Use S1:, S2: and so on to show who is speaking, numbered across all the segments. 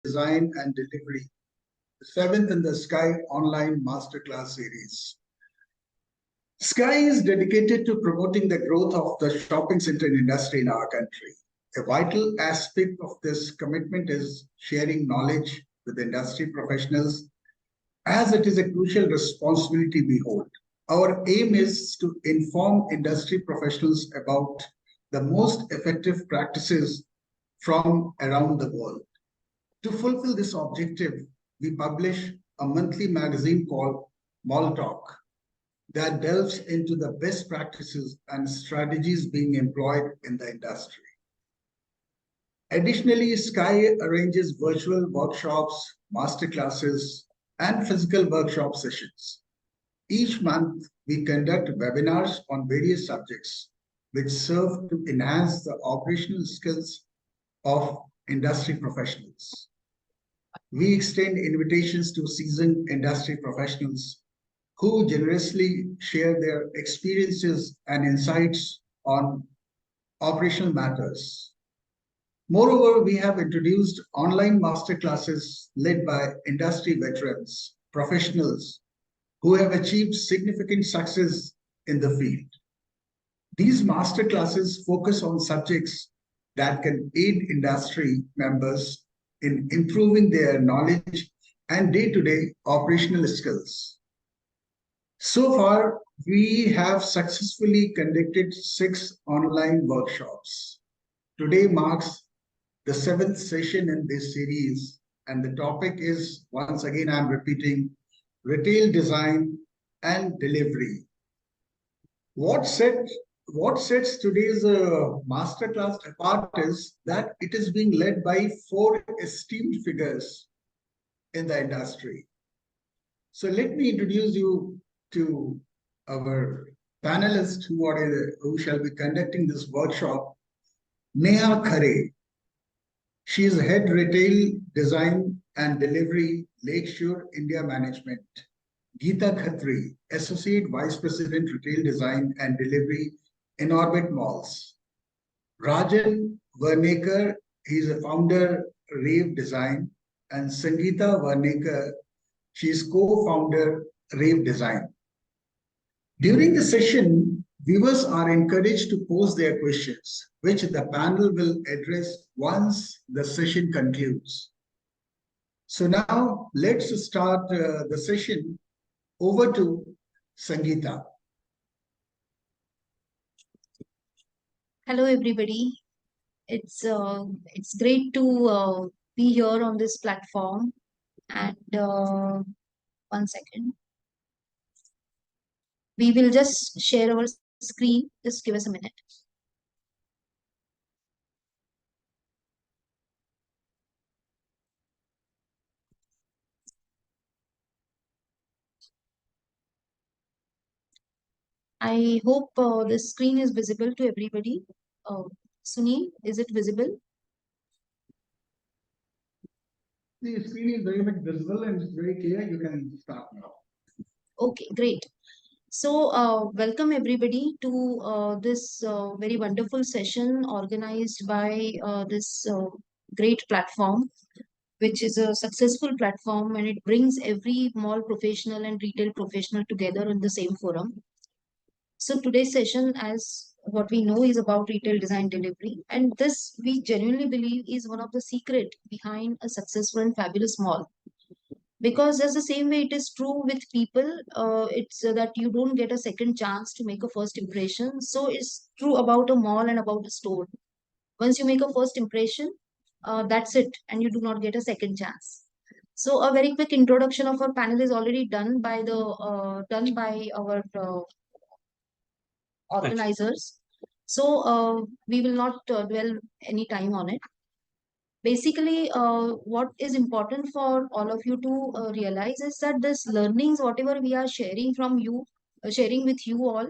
S1: Design and Delivery, the seventh in the SCAI online masterclass series. SCAI is dedicated to promoting the growth of the shopping center industry in our country. A vital aspect of this commitment is sharing knowledge with industry professionals, as it is a crucial responsibility we hold. Our aim is to inform industry professionals about the most effective practices from around the world. To fulfill this objective, we publish a monthly magazine called Mall Talk that delves into the best practices and strategies being employed in the industry. Additionally, SCAI arranges virtual workshops, masterclasses, and physical workshop sessions. Each month, we conduct webinars on various subjects which serve to enhance the operational skills of industry professionals. We extend invitations to seasoned industry professionals who generously share their experiences and insights on operational matters. Moreover, we have introduced online masterclasses led by industry veterans, professionals who have achieved significant success in the field. These masterclasses focus on subjects that can aid industry members in improving their knowledge and day-to-day operational skills. So far, we have successfully conducted 6 online workshops. Today marks the 7th session in this series, and the topic is, once again, I'm repeating, retail design and delivery. What sets today's masterclass apart is that it is being led by 4 esteemed figures in the industry. So let me introduce you to our panelists who shall be conducting this workshop. Neha Khare. She is Head Retail Design and Delivery, Lakeshore India Management. Geeta Khatri, Associate Vice President, Retail Design and Delivery, in Orbit Malls. Rajan Varnekar, he is a founder, Rave Design, and Sangeeta Varnekar, she is co-founder, Rave Design. During the session, viewers are encouraged to pose their questions, which the panel will address once the session concludes. So now let's start the session. Over to Sangeeta.
S2: Hello, everybody. It's great to be here on this platform. And 1 second. We will just share our screen. Just give us a minute. I hope the screen is visible to everybody. Sunil, is it visible?
S1: The screen is very much visible and it's very clear. You can start now.
S2: Okay, great. So, welcome everybody to this very wonderful session organized by this great platform, which is a successful platform, and it brings every mall professional and retail professional together in the same forum. So today's session, as what we know, is about retail design delivery. And this, we genuinely believe, is one of the secret behind a successful and fabulous mall. Because just the same way it is true with people, it's that you don't get a second chance to make a first impression. So it's true about a mall and about a store. Once you make a first impression, that's it, and you do not get a second chance. So a very quick introduction of our panel is already done by our organizers. So we will not dwell any time on it. Basically, what is important for all of you to realize is that this learnings, whatever we are sharing from you, sharing with you all,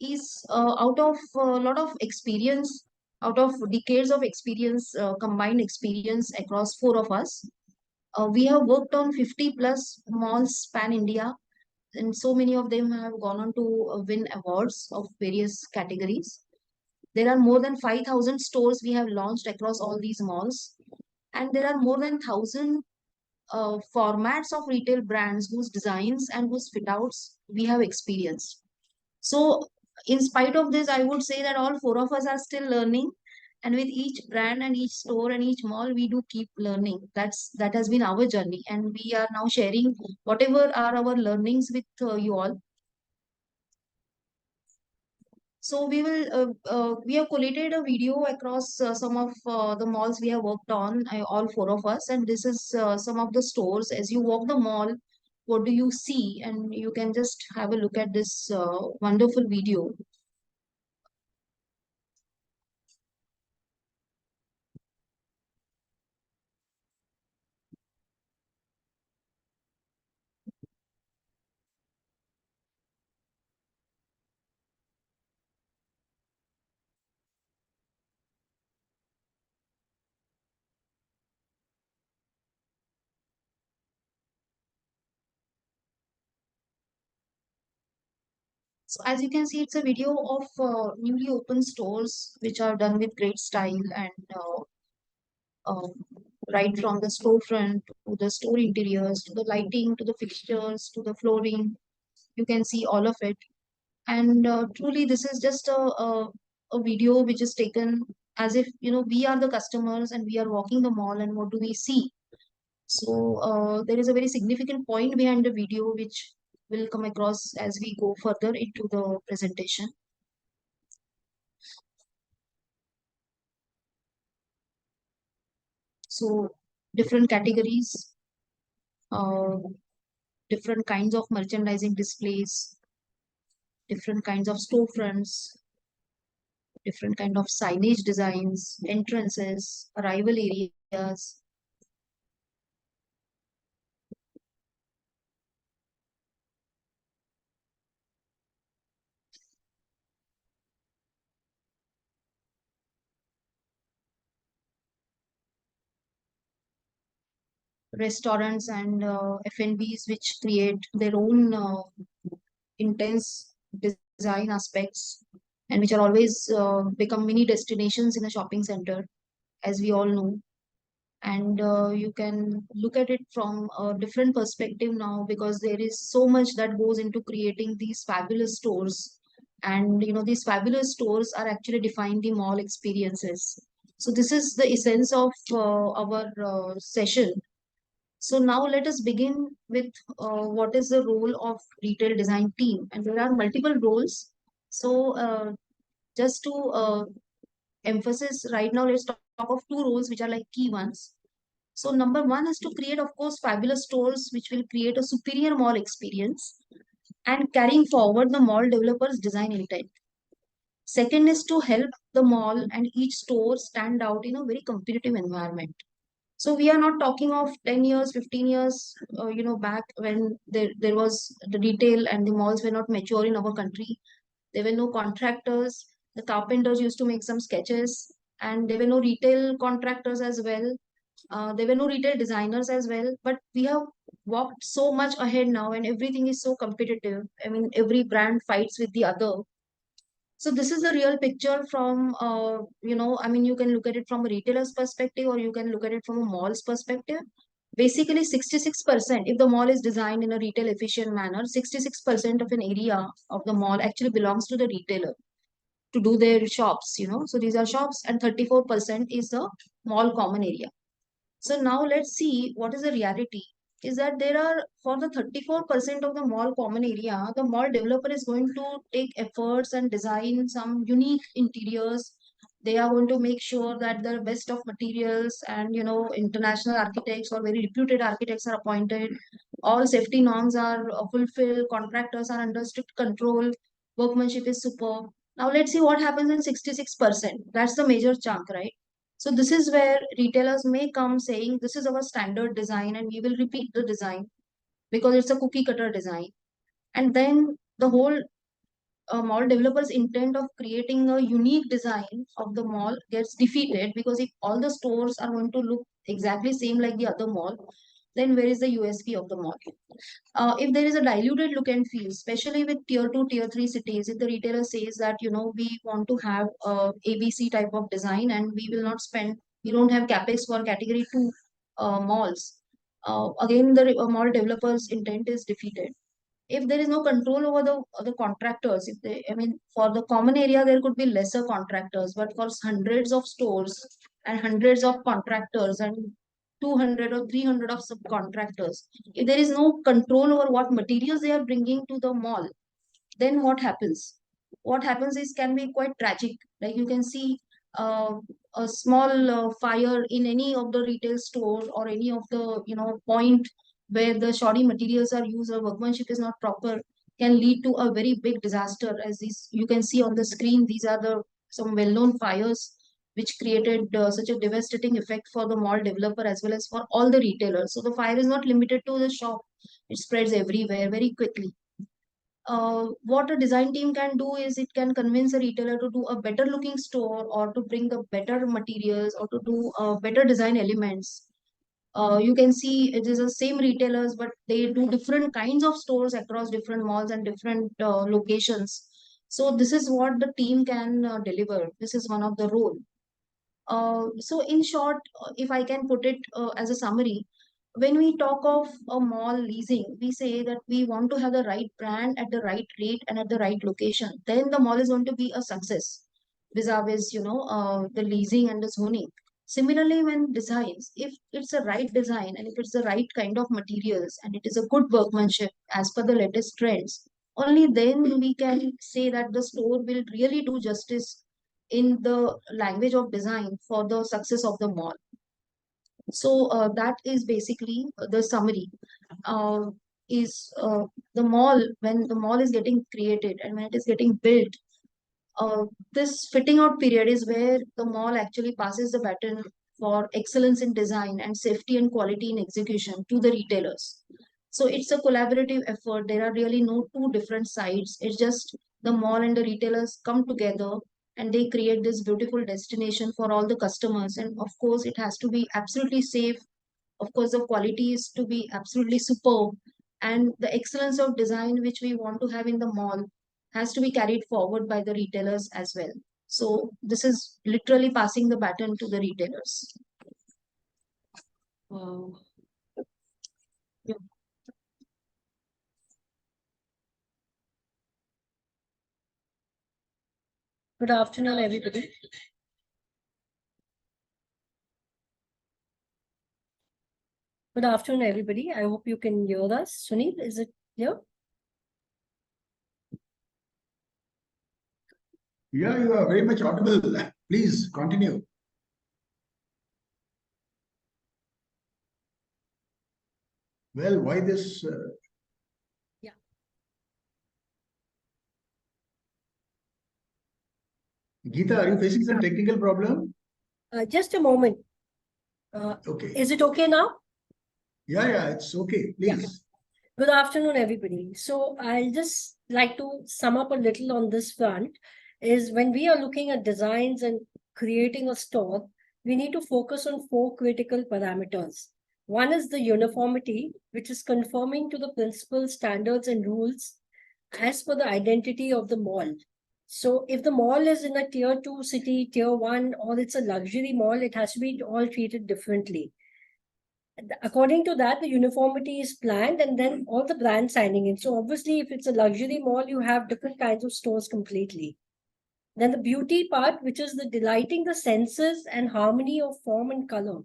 S2: is out of a lot of experience, out of decades of experience, combined experience across 4 of us. We have worked on 50 plus malls pan India, and so many of them have gone on to win awards of various categories. There are more than 5,000 stores we have launched across all these malls. And there are more than 1,000 formats of retail brands whose designs and whose fit outs we have experienced. So, in spite of this, I would say that all four of us are still learning. And with each brand and each store and each mall, we do keep learning. That has been our journey, and we are now sharing whatever are our learnings with you all. So we have collated a video across some of the malls we have worked on, all four of us, and this is some of the stores. As you walk the mall, what do you see? And you can just have a look at this wonderful video. So as you can see, it's a video of newly opened stores which are done with great style and uh, right from the storefront to the store interiors to the lighting to the fixtures to the flooring. You can see all of it. And truly, this is just a video which is taken as if, we are the customers and we are walking the mall and what do we see. So there is a very significant point behind the video which will come across as we go further into the presentation. So different categories, uh, different kinds of merchandising displays, different kinds of storefronts, different kind of signage designs, entrances, arrival areas, restaurants and F&Bs which create their own intense design aspects and which are always become mini destinations in a shopping center, as we all know. And you can look at it from a different perspective now because there is so much that goes into creating these fabulous stores. And these fabulous stores are actually define the mall experiences. So this is the essence of our session. So now let us begin with what is the role of retail design team, and there are multiple roles. So just to emphasis right now, let's talk of two roles which are like key ones. So number one is to create, of course, fabulous stores which will create a superior mall experience and carrying forward the mall developers' design intent. Second is to help the mall and each store stand out in a very competitive environment. So we are not talking of 10 years, 15 years, back when there was the retail and the malls were not mature in our country. There were no contractors. The carpenters used to make some sketches, and there were no retail contractors as well. There were no retail designers as well. But we have walked so much ahead now, and everything is so competitive. I mean, every brand fights with the other. So this is the real picture from, I mean, you can look at it from a retailer's perspective or you can look at it from a mall's perspective. Basically, 66%, if the mall is designed in a retail efficient manner, 66% of an area of the mall actually belongs to the retailer to do their shops. So these are shops and 34% is the mall common area. So now let's see what is the reality. Is that there are for the 34% of the mall common area, the mall developer is going to take efforts and design some unique interiors. They are going to make sure that the best of materials and international architects or very reputed architects are appointed. All safety norms are fulfilled. Contractors are under strict control. Workmanship is superb. Now let's see what happens in 66%. That's the major chunk, right? So this is where retailers may come saying, this is our standard design and we will repeat the design because it's a cookie cutter design. And then the whole mall developer's intent of creating a unique design of the mall gets defeated because if all the stores are going to look exactly same like the other mall, then where is the USP of the mall? If there is a diluted look and feel, especially with tier 2, tier 3 cities, if the retailer says that, we want to have a ABC type of design and we will not spend You don't have capex for category 2 malls. Again, the mall developers' intent is defeated. If there is no control over the contractors, if they, I mean, for the common area, there could be lesser contractors, but for hundreds of stores and hundreds of contractors and 200 or 300 of subcontractors, if there is no control over what materials they are bringing to the mall, then what happens? What happens is can be quite tragic. Like you can see uh, a small fire in any of the retail store or any of the point where the shoddy materials are used or workmanship is not proper, can lead to a very big disaster. As these you can see on the screen, these are the some well-known fires which created such a devastating effect for the mall developer as well as for all the retailers. So the fire is not limited to the shop; it spreads everywhere very quickly. What a design team can do is it can convince a retailer to do a better looking store or to bring the better materials or to do better design elements. You can see it is the same retailers, but they do different kinds of stores across different malls and different locations. So this is what the team can deliver. This is one of the role. So in short, if I can put it as a summary, when we talk of a mall leasing, we say that we want to have the right brand at the right rate and at the right location. Then the mall is going to be a success vis-a-vis, the leasing and the zoning. Similarly, when designs, if it's a right design and if it's the right kind of materials and it is a good workmanship as per the latest trends, only then we can say that the store will really do justice in the language of design for the success of the mall. So that is basically the summary. Uh, is the mall when the mall is getting created and when it is getting built, this fitting out period is where the mall actually passes the baton for excellence in design and safety and quality in execution to the retailers. So it's a collaborative effort. There are really no two different sides. It's just the mall and the retailers come together and they create this beautiful destination for all the customers. And of course, it has to be absolutely safe. Of course, the quality is to be absolutely superb. And the excellence of design which we want to have in the mall has to be carried forward by the retailers as well. So this is literally passing the baton to the retailers. Uh, yeah.
S3: Good afternoon, everybody. Good afternoon, everybody. I hope you can hear us. Sunil, is it clear?
S1: Yeah, you are very much audible. Please continue. Well, why this?
S3: Yeah.
S1: Geeta, are you facing some technical problem?
S3: Just a moment.
S1: Okay.
S3: Is it okay now?
S1: Yeah, it's okay. Please.
S3: Good afternoon, everybody. So I'll just like to sum up a little on this front. Is when we are looking at designs and creating a store, we need to focus on 4 critical parameters. One is the uniformity, which is conforming to the principles, standards, and rules as per the identity of the mall. So if the mall is in a tier 2 city, tier 1, or it's a luxury mall, it has to be all treated differently. According to that, the uniformity is planned and then all the brands signing in. So obviously, if it's a luxury mall, you have different kinds of stores completely. Then the beauty part, which is the delighting the senses and harmony of form and color,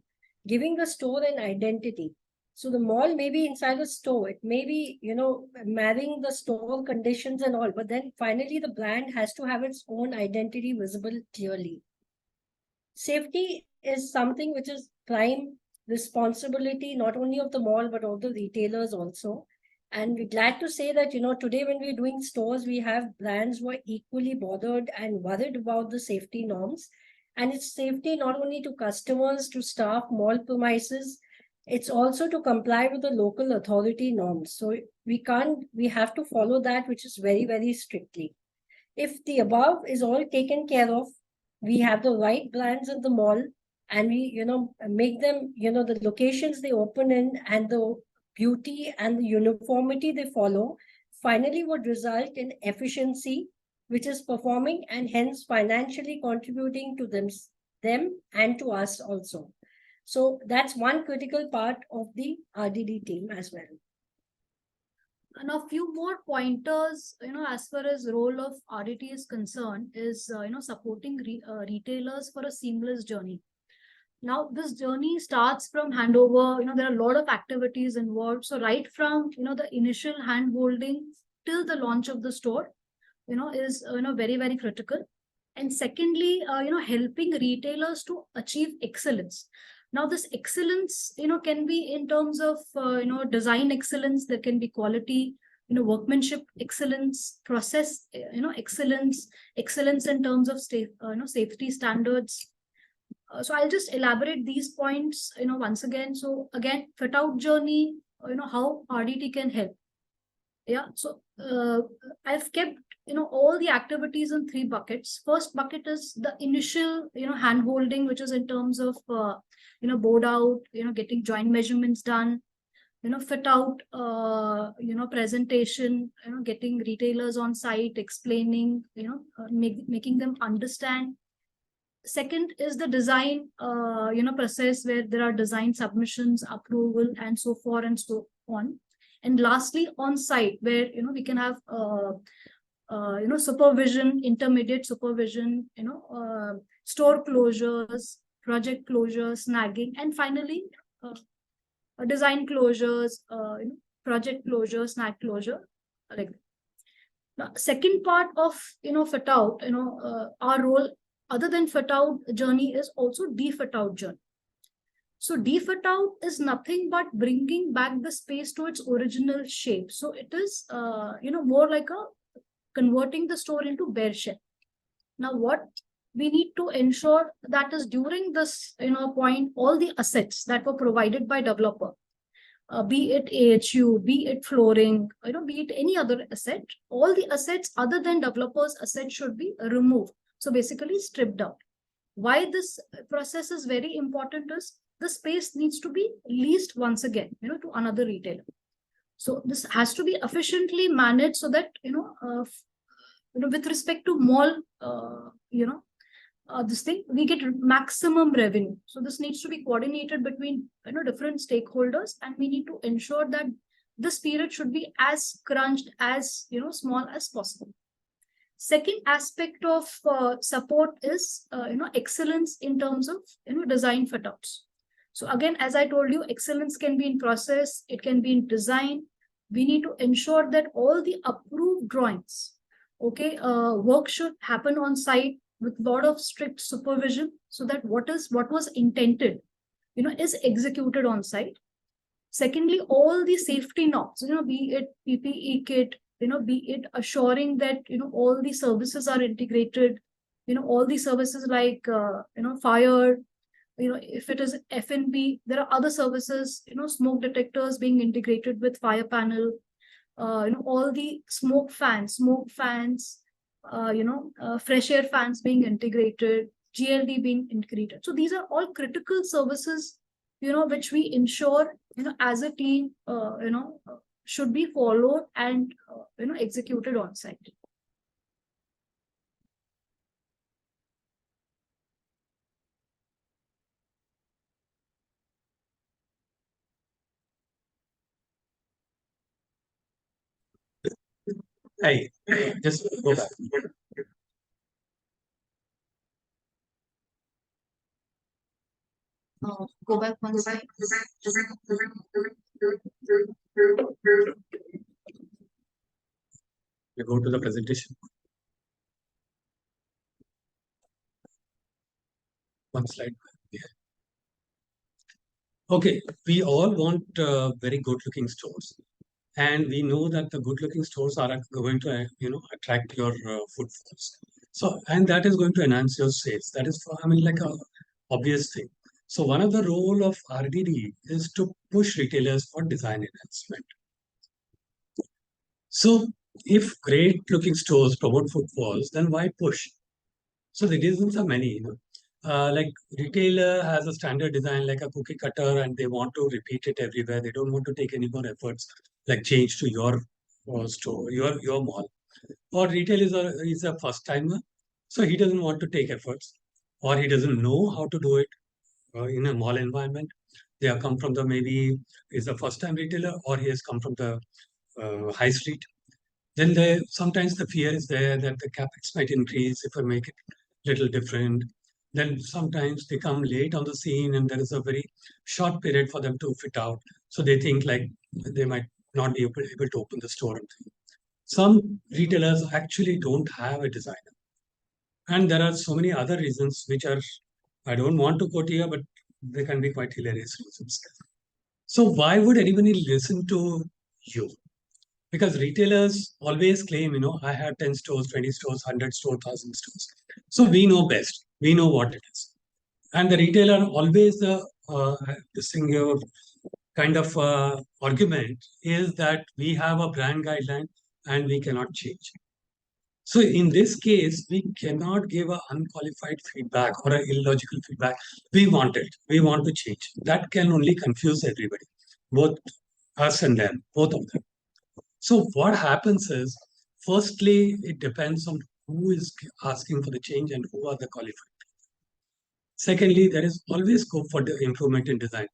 S3: giving the store an identity. So the mall may be inside a store, it may be, marrying the store conditions and all, but then finally the brand has to have its own identity visible clearly. Safety is something which is prime responsibility, not only of the mall, but of the retailers also. And we're glad to say that, today when we're doing stores, we have brands who are equally bothered and worried about the safety norms. And it's safety not only to customers, to staff, mall premises, it's also to comply with the local authority norms. So we have to follow that, which is very, very strictly. If the above is all taken care of, we have the right brands in the mall and we, make them, the locations they open in and the beauty and the uniformity they follow finally would result in efficiency, which is performing and hence financially contributing to them and to us also. So that's one critical part of the RDD team as well.
S4: And a few more pointers, as far as role of RDT is concerned, is supporting retailers for a seamless journey. Now, this journey starts from handover. There are a lot of activities involved. So, right from the initial hand holding till the launch of the store, is very, very critical. And secondly, helping retailers to achieve excellence. Now, this excellence, can be in terms of, design excellence. There can be quality, workmanship excellence, process, excellence, excellence in terms of safety standards. So I'll just elaborate these points, once again. So again, fit out journey, how RDT can help. Yeah. So I've kept, all the activities in 3 buckets. First bucket is the initial, hand holding, which is in terms of, board out, getting joint measurements done, fit out, presentation, getting retailers on site, explaining, making them understand. Second is the design, process where there are design submissions, approval, and so forth and so on. And lastly, on site where, we can have, supervision, intermediate supervision, store closures, project closures, snagging, and finally, design closures, project closure, snag closure, like that. Now, second part of, fit out, our role other than fit out journey is also de-fit out journey. So de-fit out is nothing but bringing back the space to its original shape. So it is, more like a converting the store into bare shell. Now, what we need to ensure that is during this, point, all the assets that were provided by developer, be it AHU, be it flooring, be it any other asset, all the assets other than developers' assets should be removed. So basically stripped out. Why this process is very important is the space needs to be leased once again, to another retailer. So this has to be efficiently managed so that, with respect to mall, this thing, we get maximum revenue. So this needs to be coordinated between, different stakeholders, and we need to ensure that this period should be as crunched, as, small as possible. Second aspect of support is, excellence in terms of, design fit outs. So again, as I told you, excellence can be in process, it can be in design. We need to ensure that all the approved drawings, work should happen on site with a lot of strict supervision, so that what was intended, is executed on site. Secondly, all the safety norms, be it PPE kit, be it assuring that, all the services are integrated, all the services like, fire, if it is F&B, there are other services, smoke detectors being integrated with fire panel, all the smoke fans, fresh air fans being integrated, GLD being integrated. So these are all critical services, which we ensure, as a team, should be followed and, executed on site.
S5: Hey, just go back.
S2: Go back one slide.
S5: You go to the presentation. One slide. Yeah. Okay, we all want very good-looking stores, and we know that the good-looking stores are going to, attract your footfalls. So, and that is going to enhance your sales. That is, like a obvious thing. So, one of the role of RDD is to push retailers for design enhancement. So, if great-looking stores promote footfalls, then why push? So the reasons are many, like retailer has a standard design like a cookie cutter, and they want to repeat it everywhere. They don't want to take any more efforts, like change to your store, your mall. Or retail is a first timer, so he doesn't want to take efforts. or he doesn't know how to do it in a mall environment. They have come from the maybe is a first time retailer, or he has come from the high street. Then sometimes the fear is there that the capex might increase if I make it little different. Then sometimes they come late on the scene and there is a very short period for them to fit out. So they think like they might not be able to open the store. Some retailers actually don't have a designer. And there are so many other reasons which are, I don't want to quote here, but they can be quite hilarious reasons. So why would anybody listen to you? Because retailers always claim, I have 10 stores, 20 stores, 100 stores, 1,000 stores. So we know best. We know what it is. And the retailer always this single kind of argument is that we have a brand guideline and we cannot change. So in this case, we cannot give an unqualified feedback or an illogical feedback. We want it. We want to change. That can only confuse everybody, both us and them, both of them. So what happens is, firstly, it depends on who is asking for the change and who are the qualified. Secondly, there is always scope for the improvement in design,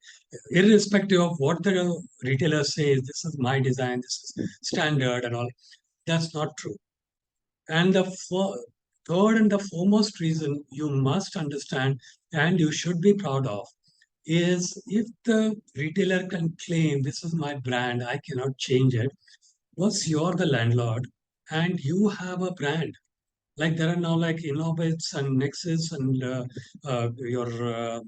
S5: irrespective of what the retailer says. This is my design. This is standard and all. That's not true. And the third and the foremost reason you must understand and you should be proud of is if the retailer can claim this is my brand, I cannot change it. Once you're the landlord and you have a brand, like there are now like Innovits and Nexus and your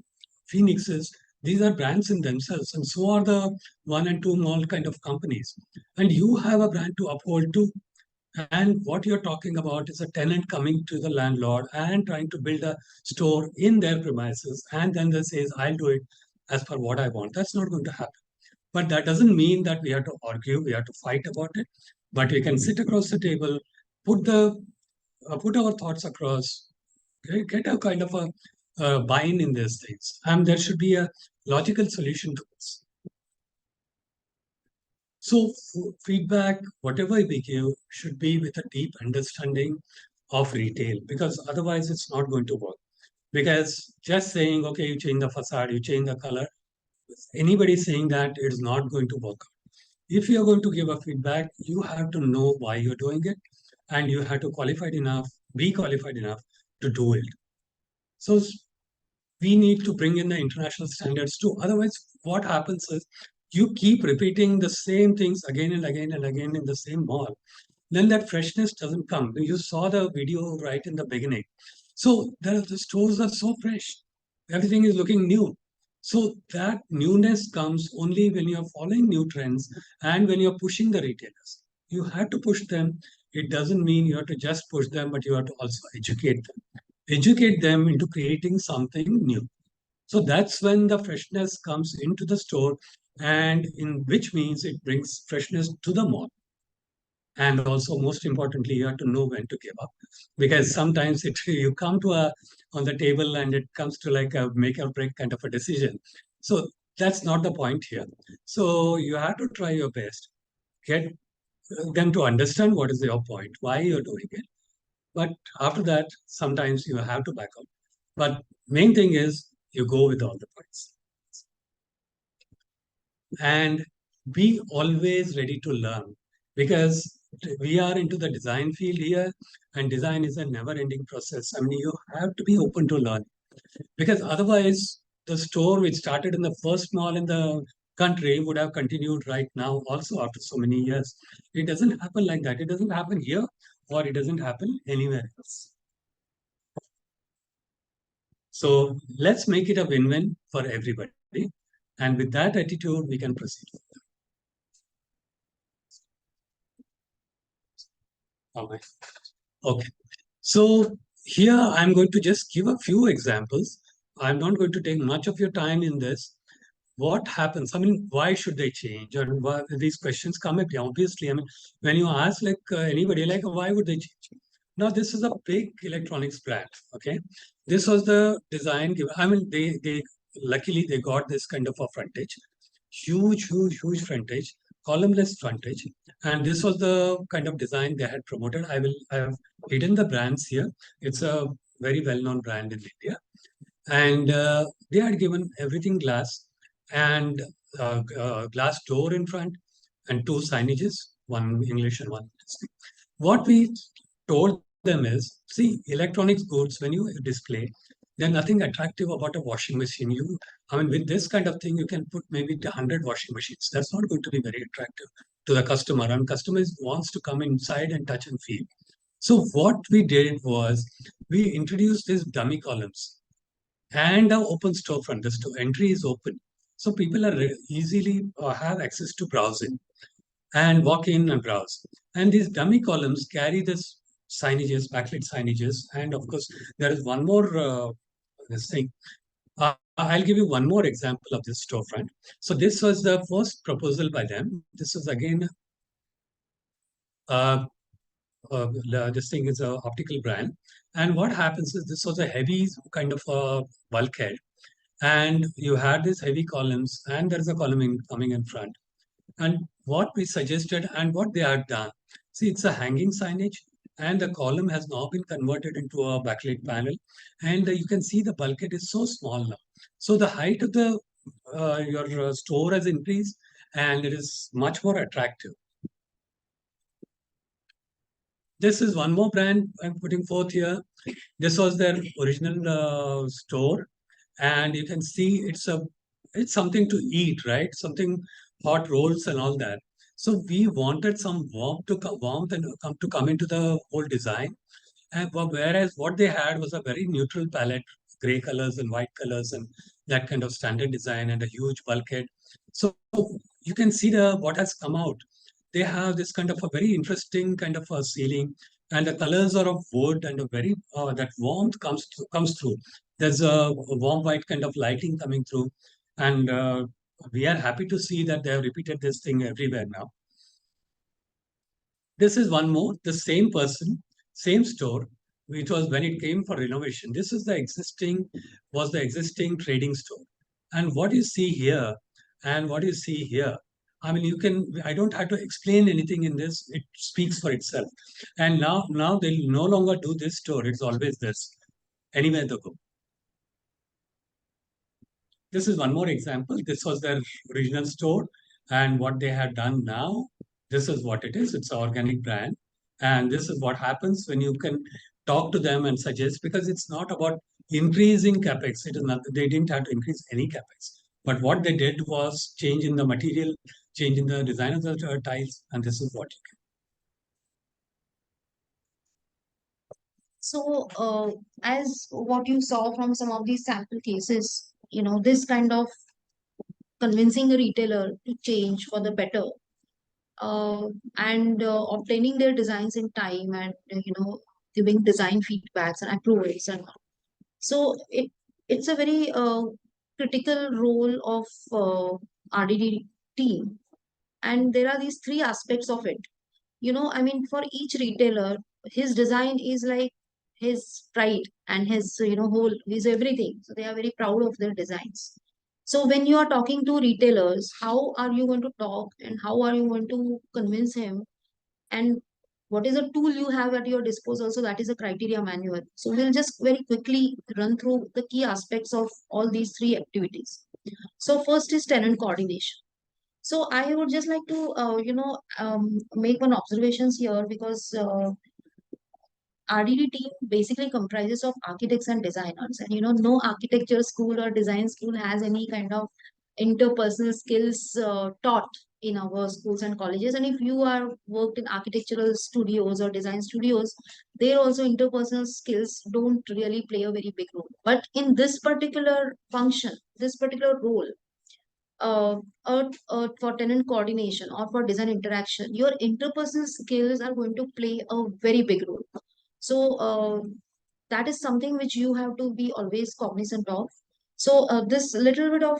S5: Phoenixes, these are brands in themselves, and so are the 1 and 2 mall kind of companies. And you have a brand to uphold too. And what you're talking about is a tenant coming to the landlord and trying to build a store in their premises. And then they says, I'll do it as per what I want. That's not going to happen. But that doesn't mean that we have to argue, we have to fight about it. But we can sit across the table, put our thoughts across, get a kind of a buy-in in these things. And there should be a logical solution to this. So feedback, whatever we give, should be with a deep understanding of retail, because otherwise it's not going to work. Because just saying, okay, you change the facade, you change the color, anybody saying that it's not going to work. If you're going to give a feedback, you have to know why you're doing it, and you have to be qualified enough to do it. So we need to bring in the international standards too. Otherwise, what happens is you keep repeating the same things again and again and again in the same mall. Then that freshness doesn't come. You saw the video right in the beginning. So the stores are so fresh. Everything is looking new. So that newness comes only when you're following new trends and when you're pushing the retailers. You have to push them. It doesn't mean you have to just push them, but you have to also educate them. Educate them into creating something new. So that's when the freshness comes into the store, and in which means it brings freshness to the mall. And also, most importantly, you have to know when to give up, because sometimes you come to on the table and it comes to like a make or break kind of a decision. So that's not the point here. So you have to try your best, get them to understand what is your point, why you're doing it. But after that, sometimes you have to back up. But main thing is you go with all the points. And be always ready to learn, because we are into the design field here, and design is a never-ending process. I mean, you have to be open to learn, because otherwise the store which started in the first mall in the country would have continued right now also after so many years. It doesn't happen like that. It doesn't happen here, or it doesn't happen anywhere else. So let's make it a win-win for everybody. And with that attitude, we can proceed. Okay. So here I'm going to just give a few examples. I'm not going to take much of your time in this. What happens? I mean, why should they change? Or why, these questions come up, obviously. I mean, when you ask like anybody, like, why would they change? Now, this is a big electronics brand, okay? This was the design given. I mean, they luckily they got this kind of a frontage, huge frontage, columnless frontage. And this was the kind of design they had promoted. I have hidden the brands here. It's a very well-known brand in India. and they had given everything glass and glass door in front and two signages, one English and one English. What we told them is, see, electronics goods, when you display, there's nothing attractive about a washing machine. I mean, with this kind of thing, you can put maybe 100 washing machines. That's not going to be very attractive to the customer. And customer wants to come inside and touch and feel. So what we did was we introduced these dummy columns and an open storefront. The entry is open. So people are easily have access to browsing and walk in and browse. And these dummy columns carry this signages, backlit signages. And of course, there is one more this thing. I'll give you one more example of this storefront. So this was the first proposal by them. This is again, this thing is a optical brand. And what happens is this was a heavy kind of a bulkhead. And you had these heavy columns and there is a column coming in front. And what we suggested and what they had done, see, it's a hanging signage and the column has now been converted into a backlit panel. And you can see the bulkhead is so small now. So the height of the your store has increased and it is much more attractive. This is one more brand I'm putting forth here. This was their original store. And you can see it's something to eat, right? Something hot rolls and all that. So we wanted some warmth and come into the whole design. And whereas what they had was a very neutral palette, gray colors and white colors and that kind of standard design and a huge bulkhead. So you can see what has come out. They have this kind of a very interesting kind of a ceiling, and the colors are of wood and a very that warmth comes through. There's a warm white kind of lighting coming through, and we are happy to see that they have repeated this thing everywhere now. This is one more, the same person, same store, which was when it came for renovation. This is the existing trading store. And what you see here and what you see here, I mean, I don't have to explain anything in this. It speaks for itself. And now they'll no longer do this store. It's always this, anywhere they go. This is one more example. This was their original store. And what they have done now, this is what it is. It's an organic brand. And this is what happens when you can talk to them and suggest, because it's not about increasing capex. It is not, they didn't have to increase any capex. But what they did was change in the material, change in the design of the tiles. And this is what you can.
S2: So, as what you saw from some of these sample cases, this kind of convincing a retailer to change for the better, and obtaining their designs in time, and giving design feedbacks and approvals, and so it's a very critical role of RDD team. And there are these three aspects of it. I mean, for each retailer, his design is like his pride and his, his everything. So they are very proud of their designs. So when you are talking to retailers, how are you going to talk and how are you going to convince him? And what is a tool you have at your disposal? So that is a criteria manual. So we'll just very quickly run through the key aspects of all these three activities. So first is tenant coordination. So I would just like to, make one observations here, because RDD team basically comprises of architects and designers, and no architecture school or design school has any kind of interpersonal skills taught in our schools and colleges. And if you are worked in architectural studios or design studios, there also interpersonal skills don't really play a very big role. But in this particular function, this particular role, for tenant coordination or for design interaction, your interpersonal skills are going to play a very big role. So that is something which you have to be always cognizant of. So this little bit of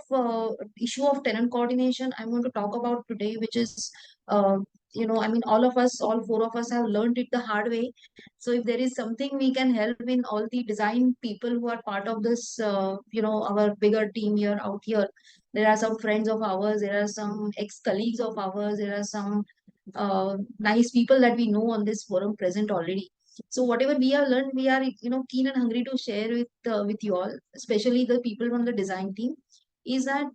S2: issue of tenant coordination I'm going to talk about today, which is, I mean, all four of us have learned it the hard way. So if there is something we can help in, all the design people who are part of this, our bigger team here out here, there are some friends of ours, there are some ex-colleagues of ours, there are some nice people that we know on this forum present already. So whatever we have learned, we are keen and hungry to share with you all, especially the people from the design team. Is that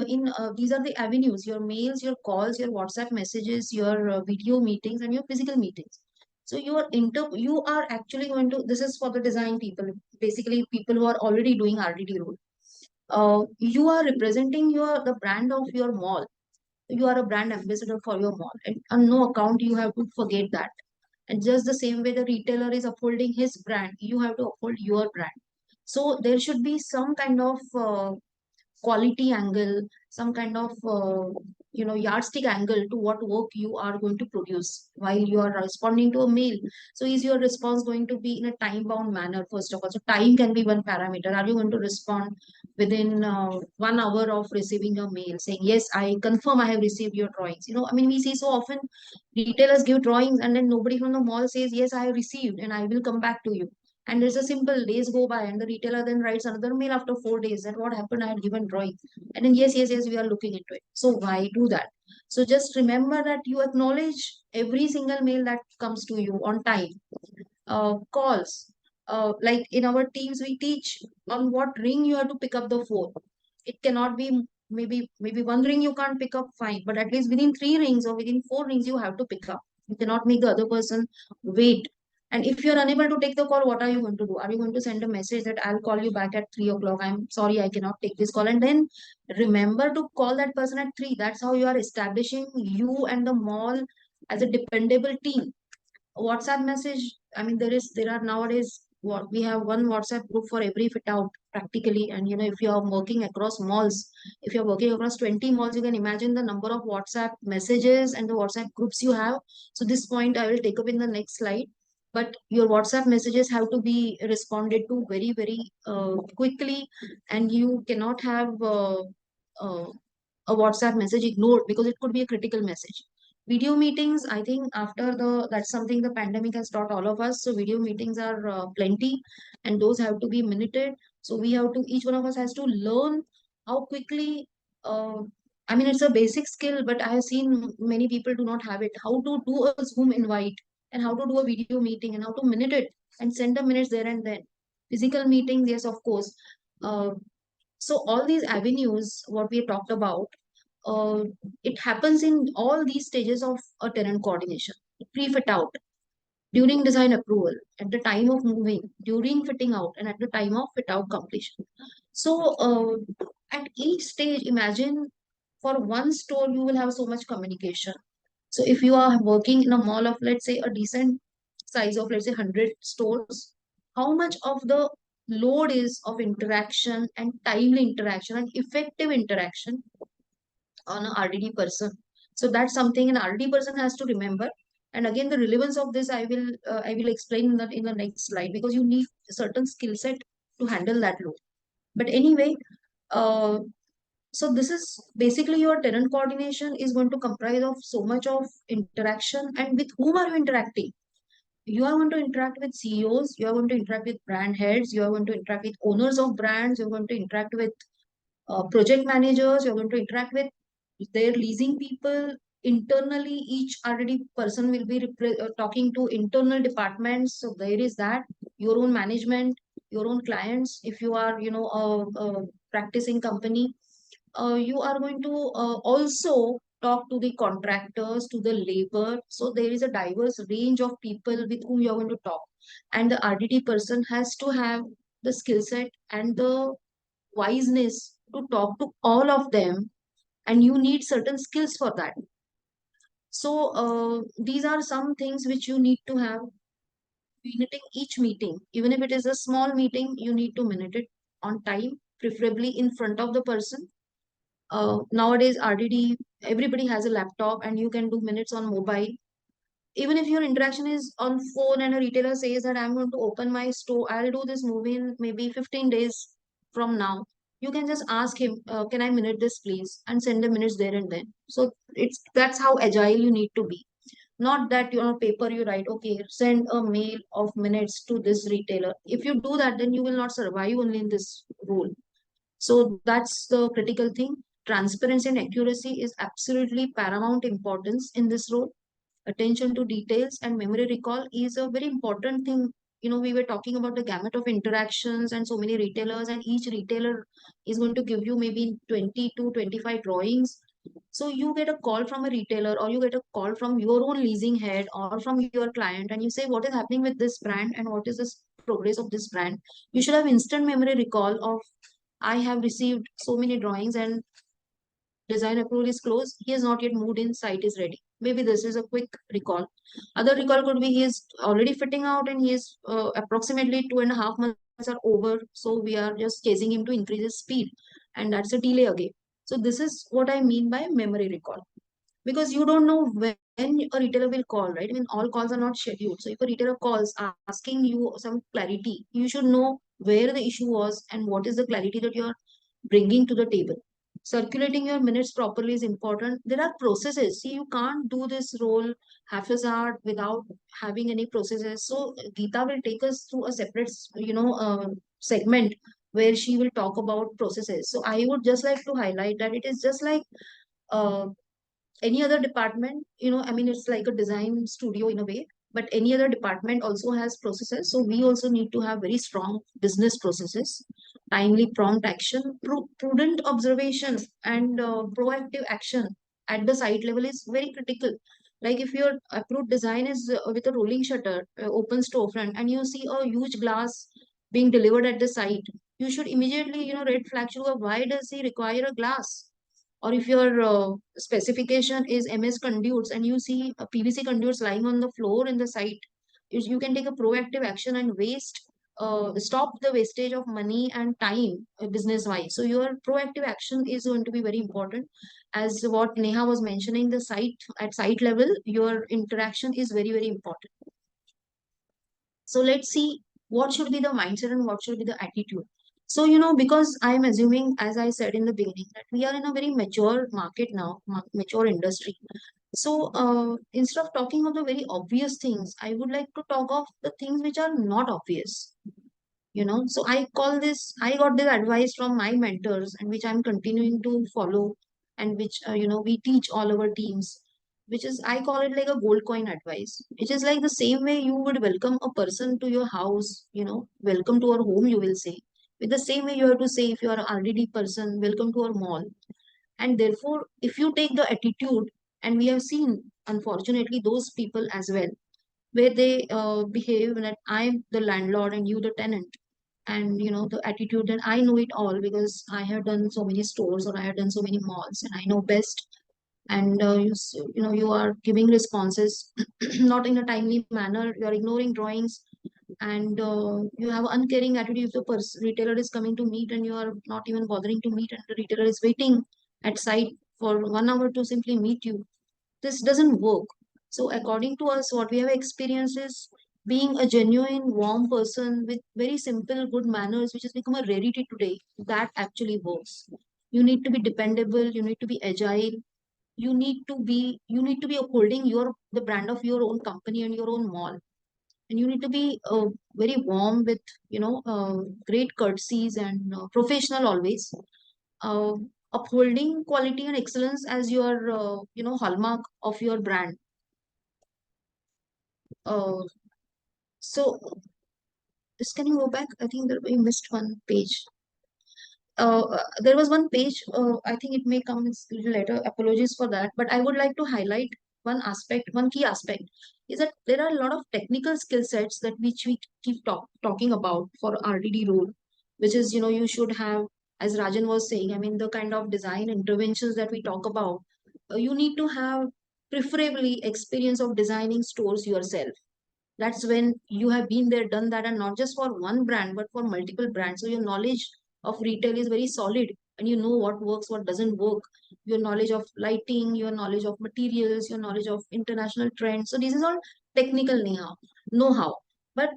S2: in these are the avenues: your mails, your calls, your WhatsApp messages, your video meetings, and your physical meetings. So you are actually going to, this is for the design people, basically people who are already doing RDD role. You are representing the brand of your mall. You are a brand ambassador for your mall, and on no account you have to forget that. And just the same way the retailer is upholding his brand, you have to uphold your brand. So there should be some kind of quality angle, some kind of yardstick angle to what work you are going to produce while you are responding to a mail. So is your response going to be in a time bound manner? First of all, so time can be one parameter. Are you going to respond within 1 hour of receiving a mail saying, yes, I confirm I have received your drawings? I mean, we see so often retailers give drawings and then nobody from the mall says, yes, I have received and I will come back to you. And there's a simple days go by, and the retailer then writes another mail after 4 days that what happened, I had given drawing. And then yes, yes, yes, we are looking into it. So why do that? So just remember that you acknowledge every single mail that comes to you on time. Calls. Like in our teams, we teach on what ring you have to pick up the phone. It cannot be maybe one ring you can't pick up, fine, but at least within 3 rings or within 4 rings you have to pick up. You cannot make the other person wait. And if you're unable to take the call, what are you going to do? Are you going to send a message that I'll call you back at 3 o'clock? I'm sorry, I cannot take this call. And then remember to call that person at 3. That's how you are establishing you and the mall as a dependable team. WhatsApp message. I mean, there are nowadays what we have one WhatsApp group for every fit out practically. And if you are working across malls, if you're working across 20 malls, you can imagine the number of WhatsApp messages and the WhatsApp groups you have. So this point I will take up in the next slide. But your WhatsApp messages have to be responded to very, very quickly, and you cannot have a WhatsApp message ignored because it could be a critical message. Video meetings, I think that's something the pandemic has taught all of us. So video meetings are plenty, and those have to be minuted. So each one of us has to learn how quickly, uh, I mean, it's a basic skill, but I have seen many people do not have it. How to do a Zoom invite, and how to do a video meeting, and how to minute it and send the minutes there and then. Physical meetings, yes, of course. Uh, so all these avenues, what we talked about, uh, it happens in all these stages of a tenant coordination. Pre-fit out, during design approval, at the time of moving, during fitting out, and at the time of fit out completion. So at each stage, imagine for one store, you will have so much communication. So if you are working in a mall of, let's say, a decent size of, let's say, 100 stores, how much of the load is of interaction and timely interaction and effective interaction on a RDD person? So that's something an RDD person has to remember. And again, the relevance of this I will explain in the next slide, because you need a certain skill set to handle that load. But anyway, uh, so this is basically your tenant coordination is going to comprise of so much of interaction. And with whom are you interacting? You are going to interact with CEOs, you are going to interact with brand heads, you are going to interact with owners of brands, you're going to interact with project managers, you're going to interact with their leasing people. Internally, each already person will be talking to internal departments. So there is that, your own management, your own clients. If you are, a practicing company, you are going to also talk to the contractors, to the labor. So there is a diverse range of people with whom you're going to talk. And the RDT person has to have the skill set and the wiseness to talk to all of them, and you need certain skills for that. So these are some things which you need to have. Minuting each meeting, even if it is a small meeting, you need to minute it on time, preferably in front of the person. Nowadays, RDD, everybody has a laptop and you can do minutes on mobile. Even if your interaction is on phone and a retailer says that I'm going to open my store, I'll do this movie in maybe 15 days from now. You can just ask him, can I minute this please? And send the minutes there and then. So that's how agile you need to be. Not that on paper you write, okay, send a mail of minutes to this retailer. If you do that, then you will not survive only in this role. So that's the critical thing. Transparency and accuracy is absolutely paramount importance in this role. attention to details and memory recall is a very important thing. We were talking about the gamut of interactions and so many retailers, and each retailer is going to give you maybe 20 to 25 drawings. So you get a call from a retailer, or you get a call from your own leasing head or from your client, and you say, what is happening with this brand and what is this progress of this brand? You should have instant memory recall of, I have received so many drawings and design approval is closed. He has not yet moved in, site is ready. Maybe this is a quick recall. Other recall could be he is already fitting out and he is approximately 2.5 months are over. So we are just chasing him to increase his speed. And that's a delay again. So this is what I mean by memory recall. Because you don't know when a retailer will call, right? I mean, all calls are not scheduled. So if a retailer calls asking you some clarity, you should know where the issue was and what is the clarity that you are bringing to the table. Circulating your minutes properly is important. There are processes. See, you can't do this role haphazard without having any processes. So Geeta will take us through a separate, segment where she will talk about processes. So I would just like to highlight that it is just like uh, any other department. I mean, it's like a design studio in a way, but any other department also has processes. So we also need to have very strong business processes. Timely prompt action, prudent observation, and proactive action at the site level is very critical. Like if your approved design is with a rolling shutter, open storefront, and you see a huge glass being delivered at the site, you should immediately, red flag should go, why does he require a glass? Or if your specification is MS conduits and you see PVC conduits lying on the floor in the site, you can take a proactive action and stop the wastage of money and time business wise. So your proactive action is going to be very important. As what Neha was mentioning, the site at site level, your interaction is very, very important. So let's see what should be the mindset and what should be the attitude. So, because I'm assuming, as I said in the beginning, that we are in a very mature market now, mature industry. So, instead of talking of the very obvious things, I would like to talk of the things which are not obvious. So I got this advice from my mentors, and which I'm continuing to follow, and which, we teach all our teams, which is, I call it like a gold coin advice, which is like the same way you would welcome a person to your house, welcome to our home, you will say. With the same way you have to say, if you are an RDD person, welcome to our mall. And therefore, if you take the attitude, and we have seen, unfortunately, those people as well, where they behave that I'm the landlord and you the tenant, and the attitude that I know it all because I have done so many stores or I have done so many malls and I know best. And you are giving responses not in a timely manner. You are ignoring drawings, and you have uncaring attitude. If the retailer is coming to meet and you are not even bothering to meet, and the retailer is waiting at site for 1 hour to simply meet you, this doesn't work. So according to us, what we have experienced is being a genuine, warm person with very simple, good manners, which has become a rarity today. That actually works. You need to be dependable. You need to be agile. You need to be upholding the brand of your own company and your own mall. And you need to be very warm with, great courtesies and professional always. Uh, Upholding quality and excellence as your, hallmark of your brand. Uh, so just can you go back? I think we missed one page. There was one page. I think it may come later. Apologies for that. But I would like to highlight one key aspect is that there are a lot of technical skill sets that which we keep talking about for RDD role, which is, you should have, as Rajan was saying, I mean, the kind of design interventions that we talk about, you need to have preferably experience of designing stores yourself. That's when you have been there, done that, and not just for one brand, but for multiple brands. So your knowledge of retail is very solid, and you know what works, what doesn't work. Your knowledge of lighting, your knowledge of materials, your knowledge of international trends. So this is all technical know-how. But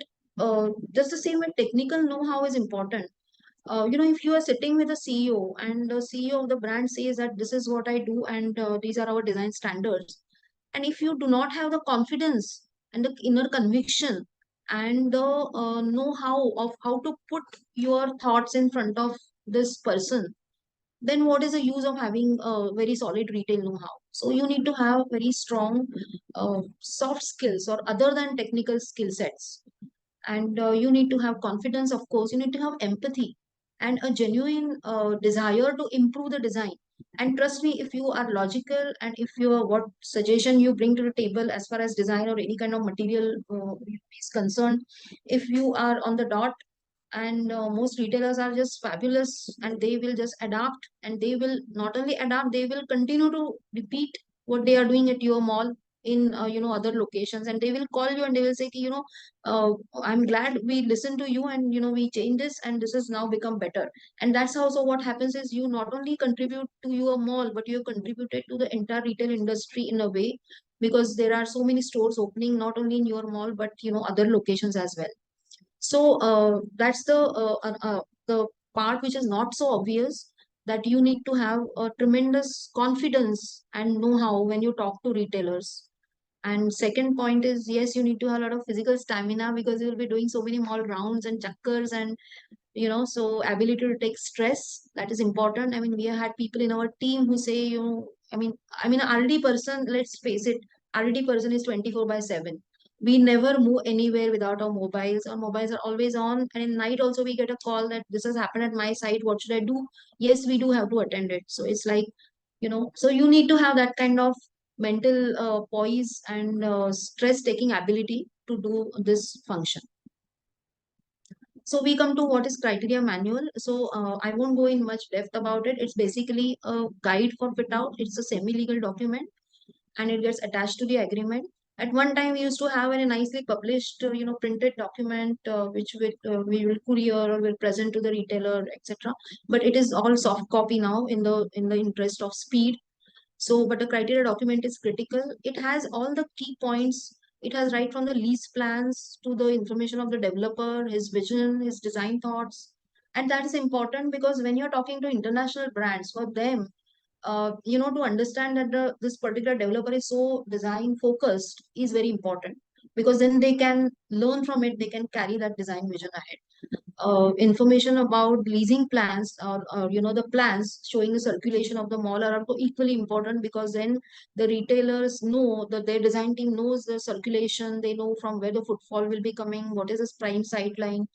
S2: just the same way, technical know-how is important. If you are sitting with a CEO and the CEO of the brand says that this is what I do and these are our design standards, and if you do not have the confidence and the inner conviction and the know-how of how to put your thoughts in front of this person, then what is the use of having a very solid retail know-how? So you need to have very strong soft skills or other than technical skill sets. And you need to have confidence, of course. You need to have empathy and a genuine desire to improve the design. And trust me, if you are logical and if you are what suggestion you bring to the table as far as design or any kind of material is concerned, if you are on the dot, and most retailers are just fabulous and they will just adapt, and they will not only adapt, they will continue to repeat what they are doing at your mall in other locations, and they will call you and they will say ki, I'm glad we listened to you, and we changed this and this has now become better. And that's how, so what happens is you not only contribute to your mall, but you have contributed to the entire retail industry in a way, because there are so many stores opening not only in your mall but other locations as well. So that's the part which is not so obvious, that you need to have a tremendous confidence and know-how when you talk to retailers. And second point is, yes, you need to have a lot of physical stamina, because you will be doing so many mall rounds and chakkars, and so ability to take stress, that is important. I mean, we have had people in our team who say, I mean an RD person, let's face it, RD person is 24/7. We never move anywhere without our mobiles. Our mobiles are always on, and in night also we get a call that this has happened at my site, what should I do? Yes, we do have to attend it. So it's like, so you need to have that kind of mental poise and stress taking ability to do this function. So we come to what is criteria manual. So I won't go in much depth about it. It's basically a guide for fit out. It's a semi-legal document and it gets attached to the agreement. At one time, we used to have a nicely published, printed document which we will courier or will present to the retailer, etc. But it is all soft copy now in the interest of speed. So, but the criteria document is critical. It has all the key points. It has right from the lease plans to the information of the developer, his vision, his design thoughts. And that is important because when you're talking to international brands, for them, to understand that this particular developer is so design focused is very important, because then they can learn from it, they can carry that design vision ahead. Information about leasing plans, or the plans showing the circulation of the mall are also equally important, because then the retailers know that their design team knows the circulation, they know from where the footfall will be coming, what is this prime sight line.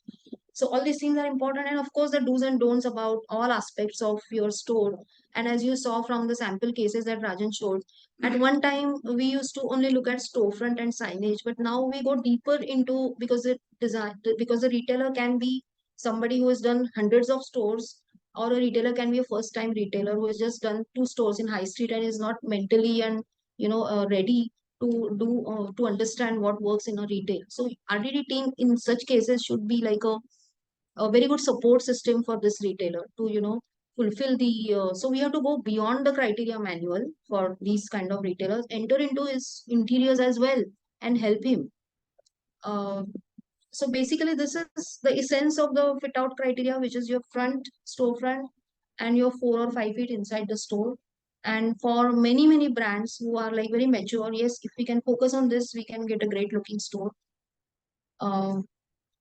S2: So all these things are important, and of course the do's and don'ts about all aspects of your store. And as you saw from the sample cases that Rajan showed, at one time we used to only look at storefront and signage, but now we go deeper into, because the retailer can be somebody who has done hundreds of stores, or a retailer can be a first time retailer who has just done 2 stores in high street and is not mentally and ready to understand what works in a retail. So RDD team in such cases should be like a very good support system for this retailer to fulfill the so we have to go beyond the criteria manual for these kind of retailers, enter into his interiors as well and help him. uh, so basically this is the essence of the fit out criteria, which is your front storefront and your 4 or 5 feet inside the store. And for many brands who are like very mature, yes, if we can focus on this, we can get a great looking store. uh,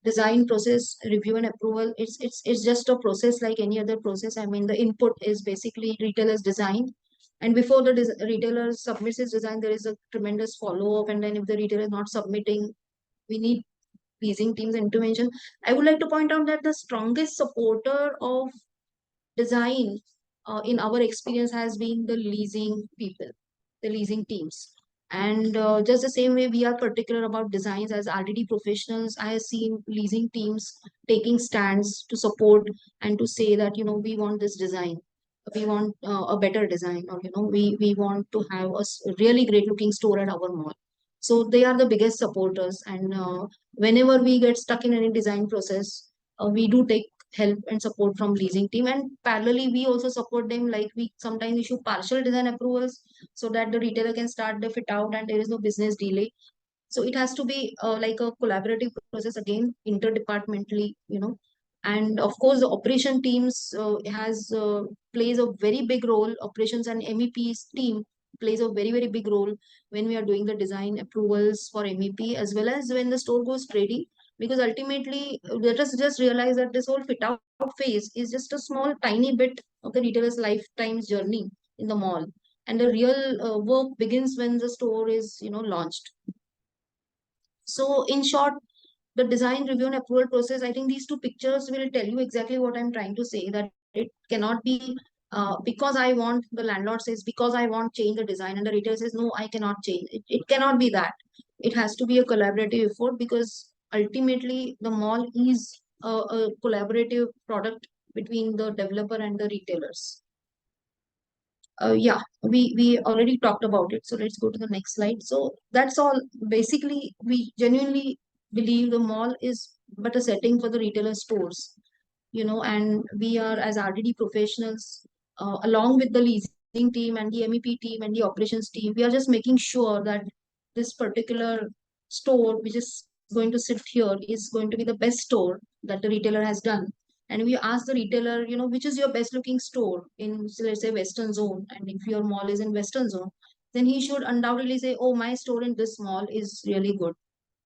S2: Design process review and approval, it's just a process like any other process. I mean, the input is basically retailer's design, and before the retailer submits his design, there is a tremendous follow-up, and then if the retailer is not submitting, we need leasing team's intervention. I would like to point out that the strongest supporter of design in our experience has been the leasing people, the leasing teams. And just the same way we are particular about designs as RDD professionals, I have seen leasing teams taking stands to support and to say that, we want this design. We want a better design, or, we want to have a really great looking store at our mall. So they are the biggest supporters. And whenever we get stuck in any design process, we do take help and support from leasing team, and parallelly we also support them, like we sometimes issue partial design approvals so that the retailer can start the fit out and there is no business delay. So it has to be like a collaborative process, again interdepartmentally. And of course the operation teams has plays a very big role. Operations and MEP's team plays a very big role when we are doing the design approvals for MEP, as well as when the store goes ready. Because ultimately, let us just realize that this whole fit out phase is just a small tiny bit of the retailer's lifetime's journey in the mall. and the real work begins when the store is, launched. So in short, the design review and approval process, I think these two pictures will tell you exactly what I'm trying to say, that it cannot be because I want, the landlord says, because I want change the design, and the retailer says, no, I cannot change. It cannot be that. It has to be a collaborative effort, because ultimately the mall is a collaborative product between the developer and the retailers. Yeah, we already talked about it. So let's go to the next slide. So that's all. Basically, we genuinely believe the mall is but a setting for the retailer stores, and we are, as RDD professionals, along with the leasing team and the MEP team and the operations team, we are just making sure that this particular store, which is going to sit here, is going to be the best store that the retailer has done. And we ask the retailer, which is your best looking store in, so let's say, Western Zone. And if your mall is in Western Zone, then he should undoubtedly say, oh, my store in this mall is really good,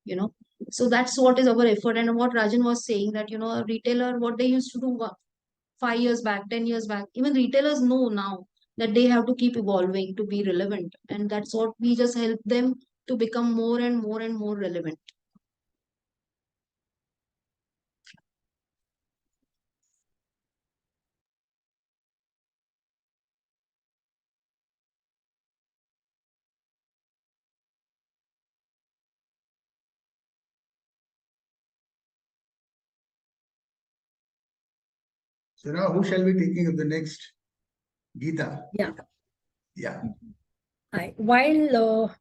S2: you know. So that's what is our effort. And what Rajan was saying, that, a retailer, what they used to do 5 years back, 10 years back, even retailers know now that they have to keep evolving to be relevant. And that's what we just help them to become more and more and more relevant.
S1: So now who shall be taking up the next? Geeta.
S3: Yeah.
S1: Yeah.
S3: While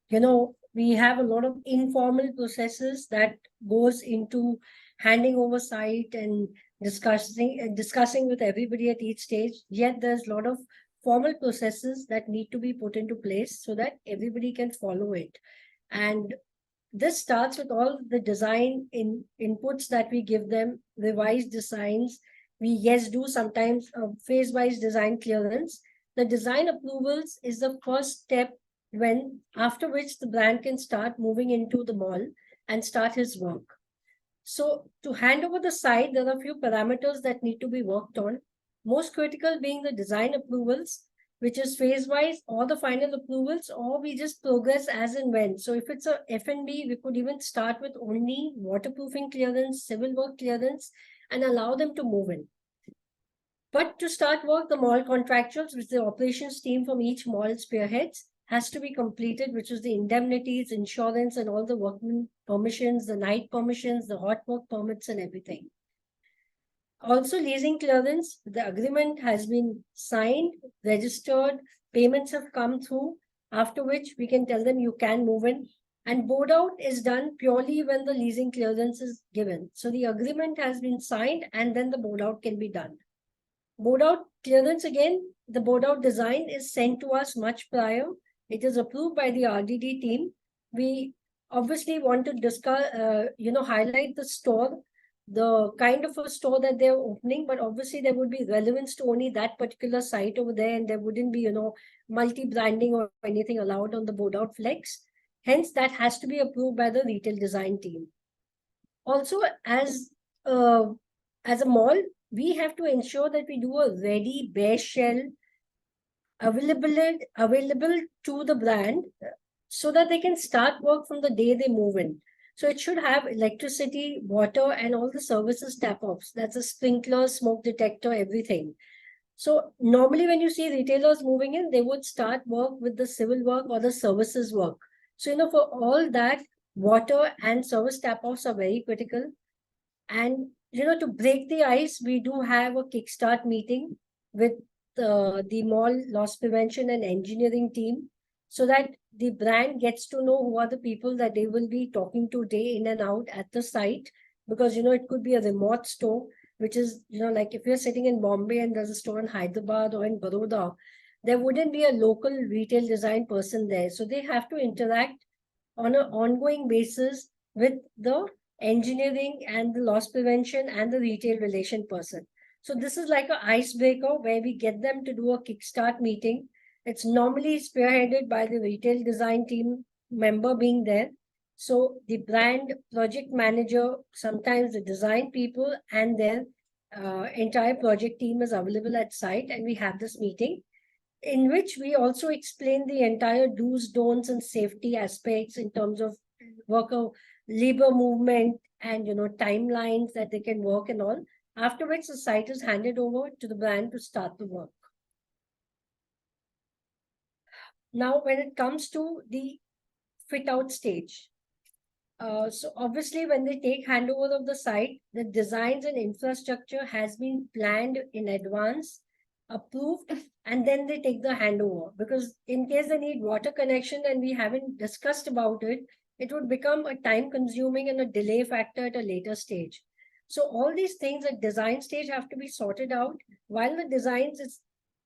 S3: we have a lot of informal processes that goes into handing over site and discussing with everybody at each stage, yet there's a lot of formal processes that need to be put into place so that everybody can follow it. And this starts with all the design inputs that we give them, revised designs. We do sometimes phase-wise design clearance. The design approvals is the first step, after which the brand can start moving into the mall and start his work. So to hand over the site, there are a few parameters that need to be worked on. Most critical being the design approvals, which is phase-wise, or the final approvals, or we just progress as and when. So if it's a F&B, we could even start with only waterproofing clearance, civil work clearance, and allow them to move in. But to start work, the mall contractuals, which the operations team from each mall spearheads, has to be completed, which is the indemnities, insurance, and all the workman permissions, the night permissions, the hot work permits, and everything. Also, leasing clearance, the agreement has been signed, registered, payments have come through, after which we can tell them you can move in. And board out is done purely when the leasing clearance is given. So the agreement has been signed and then the board out can be done. Board out clearance, again, the board out design is sent to us much prior. It is approved by the RDD team. We obviously want to discuss, highlight the store, the kind of a store that they're opening, but obviously there would be relevance to only that particular site over there, and there wouldn't be, multi-branding or anything allowed on the board out flex. Hence, that has to be approved by the retail design team. Also, as a mall, we have to ensure that we do a ready bare shell available to the brand so that they can start work from the day they move in. So it should have electricity, water, and all the services tap-offs. That's a sprinkler, smoke detector, everything. So normally when you see retailers moving in, they would start work with the civil work or the services work. So, for all that, water and service tap-offs are very critical. And, to break the ice, we do have a kickstart meeting with the mall loss prevention and engineering team, so that the brand gets to know who are the people that they will be talking to day in and out at the site. Because, it could be a remote store, which is, like if you're sitting in Bombay and there's a store in Hyderabad or in Baroda, there wouldn't be a local retail design person there. So they have to interact on an ongoing basis with the engineering and the loss prevention and the retail relation person. So this is like an icebreaker where we get them to do a kickstart meeting. It's normally spearheaded by the retail design team member being there. So the brand project manager, sometimes the design people and their entire project team is available at site, and we have this meeting. in which we also explain the entire do's, don'ts, and safety aspects in terms of worker labor movement and timelines that they can work and all. After which the site is handed over to the brand to start the work. Now, when it comes to the fit out stage, so obviously when they take handover of the site, the designs and infrastructure has been planned in advance, approved, and then they take the handover. Because in case they need water connection and we haven't discussed about it, it would become a time consuming and a delay factor at a later stage. So all these things at design stage have to be sorted out. While the designs,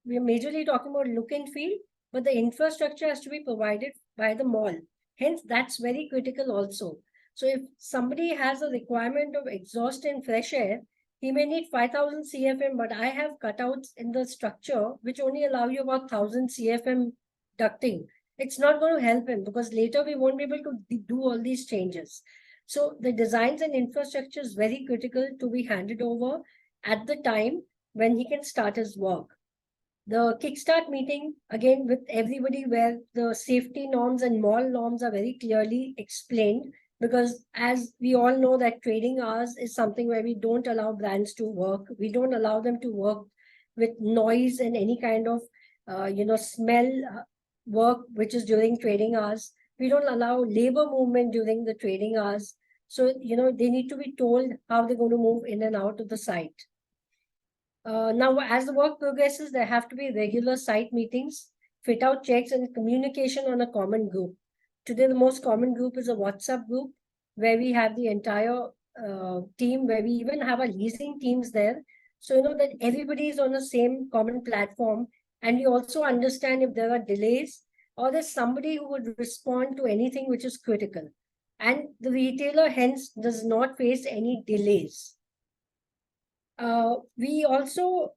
S3: we're majorly talking about look and feel, but the infrastructure has to be provided by the mall. Hence, that's very critical also. So if somebody has a requirement of exhaust and fresh air, he may need 5,000 CFM, but I have cutouts in the structure which only allow you about 1,000 CFM ducting. It's not going to help him because later we won't be able to do all these changes. So the designs and infrastructure is very critical to be handed over at the time when he can start his work. The kickstart meeting, again, with everybody where the safety norms and mall norms are very clearly explained, because as we all know that trading hours is something where we don't allow brands to work. We don't allow them to work with noise and any kind of, smell work, which is during trading hours. We don't allow labor movement during the trading hours. So, they need to be told how they're going to move in and out of the site. Now, as the work progresses, there have to be regular site meetings, fit out checks, and communication on a common group. Today, the most common group is a WhatsApp group where we have the entire team, where we even have our leasing teams there. So, that everybody is on the same common platform. And we also understand if there are delays or there's somebody who would respond to anything which is critical. And the retailer hence does not face any delays. We also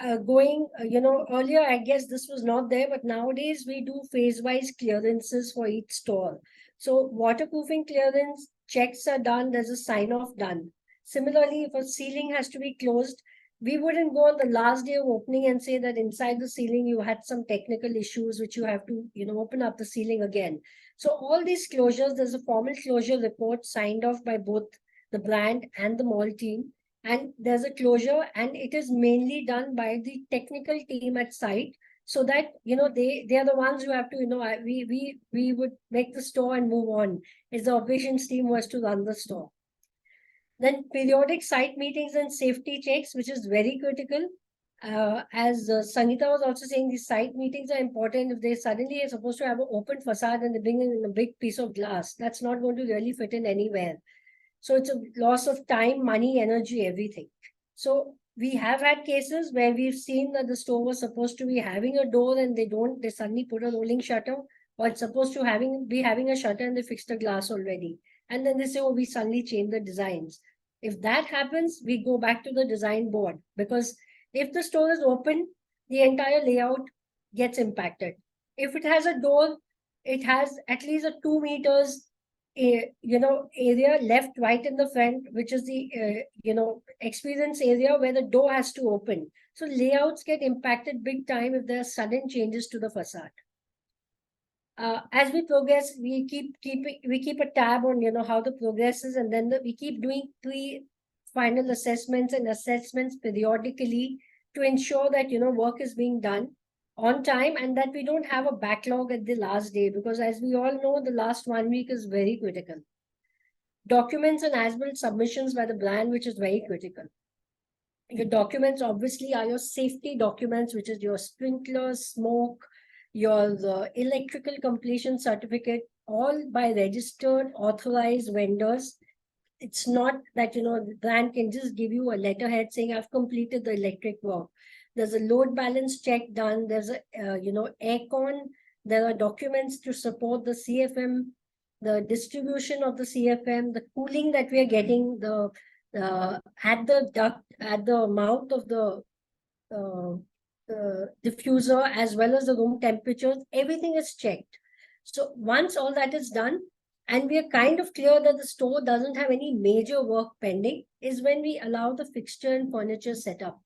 S3: earlier, I guess this was not there, but nowadays we do phase-wise clearances for each store. So waterproofing clearance checks are done, there's a sign-off done. Similarly, if a ceiling has to be closed, we wouldn't go on the last day of opening and say that inside the ceiling you had some technical issues which you have to, open up the ceiling again. So all these closures, there's a formal closure report signed off by both the brand and the mall team. And there's a closure, and it is mainly done by the technical team at site, so that they are the ones who have to we would make the store and move on. It's the operations team who has to run the store. Then periodic site meetings and safety checks, which is very critical. As Sangeeta was also saying, these site meetings are important. If they suddenly are supposed to have an open facade and they bring in a big piece of glass, that's not going to really fit in anywhere. So it's a loss of time, money, energy, everything. So we have had cases where we've seen that the store was supposed to be having a door and they suddenly put a rolling shutter, or it's supposed to be having a shutter and they fixed the glass already. And then they say, oh, we suddenly changed the designs. If that happens, we go back to the design board, because if the store is open, the entire layout gets impacted. If it has a door, it has at least a 2 meters area left, right in the front, which is the experience area where the door has to open. So layouts get impacted big time if there are sudden changes to the facade. As we progress, we keep a tab on how the progress is, and then we keep doing final assessments and assessments periodically to ensure that work is being done on time and that we don't have a backlog at the last day, because as we all know, the last 1 week is very critical. Documents and as-built submissions by the brand, which is very critical. Your documents obviously are your safety documents, which is your sprinklers, smoke, your electrical completion certificate, all by registered, authorized vendors. It's not that, the brand can just give you a letterhead saying, I've completed the electric work. There's a load balance check done. There's a, aircon. There are documents to support the CFM, the distribution of the CFM, the cooling that we are getting, at the duct, at the mouth of the diffuser, as well as the room temperatures, everything is checked. So once all that is done, and we are kind of clear that the store doesn't have any major work pending, is when we allow the fixture and furniture setup.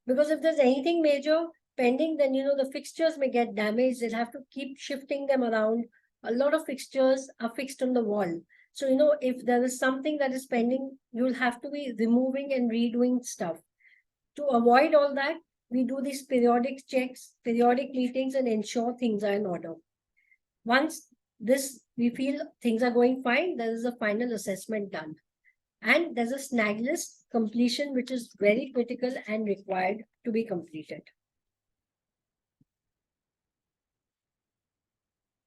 S3: Because if there's anything major, pending, then, the fixtures may get damaged. They'll have to keep shifting them around. A lot of fixtures are fixed on the wall. So, if there is something that is pending, you'll have to be removing and redoing stuff. To avoid all that, we do these periodic checks, periodic meetings, and ensure things are in order. Once we feel things are going fine, there is a final assessment done. And there's a snag list completion, which is very critical and required to be completed.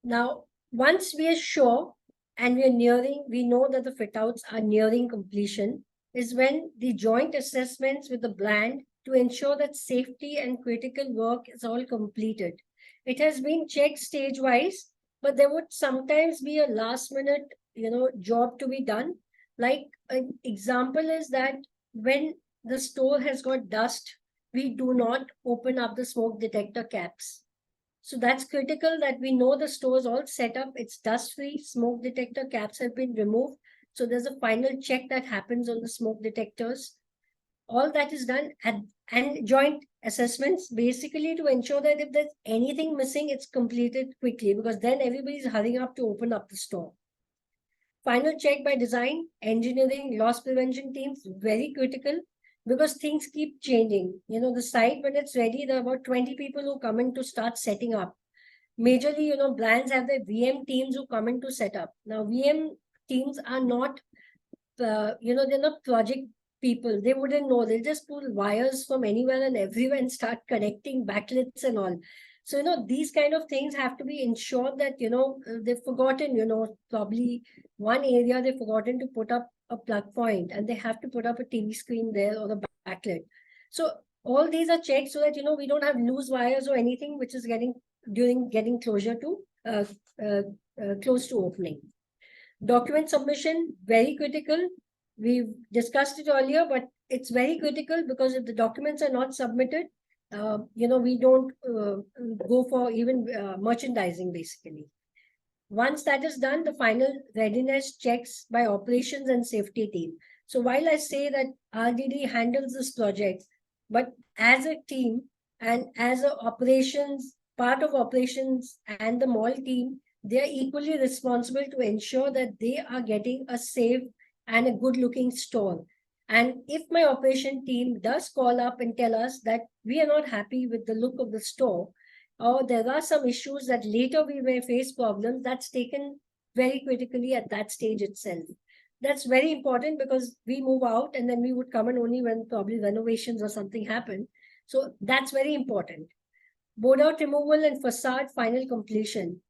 S3: Now, once we are sure and we know that the fit outs are nearing completion, is when the joint assessments with the brand to ensure that safety and critical work is all completed. It has been checked stage wise, but there would sometimes be a last minute, job to be done. Like an example is that when the store has got dust, we do not open up the smoke detector caps. So that's critical that we know the store is all set up. It's dust free. Smoke detector caps have been removed. So there's a final check that happens on the smoke detectors. All that is done and joint assessments basically to ensure that if there's anything missing, it's completed quickly, because then everybody's hurrying up to open up the store. Final check by design, engineering, loss prevention teams, very critical, because things keep changing. The site, when it's ready, there are about 20 people who come in to start setting up. Majorly, brands have their VM teams who come in to set up. Now, VM teams are not, they're not project people. They wouldn't know. They'll just pull wires from anywhere and everywhere and start connecting backlights and all. So, these kind of things have to be ensured that, they've forgotten, probably one area they've forgotten to put up a plug point, and they have to put up a TV screen there or a backlit. So all these are checked so that, we don't have loose wires or anything which is getting closer to close to opening. Document submission, very critical. We've discussed it earlier, but it's very critical, because if the documents are not submitted, we don't go for even merchandising basically. Once that is done, the final readiness checks by operations and safety team. So while I say that RDD handles this project, but as a team and as a part of operations and the mall team, they are equally responsible to ensure that they are getting a safe and a good looking store. And if my operation team does call up and tell us that we are not happy with the look of the store, or there are some issues that later we may face problems, that's taken very critically at that stage itself. That's very important, because we move out and then we would come in only when probably renovations or something happen. So that's very important. Board out removal and facade final completion.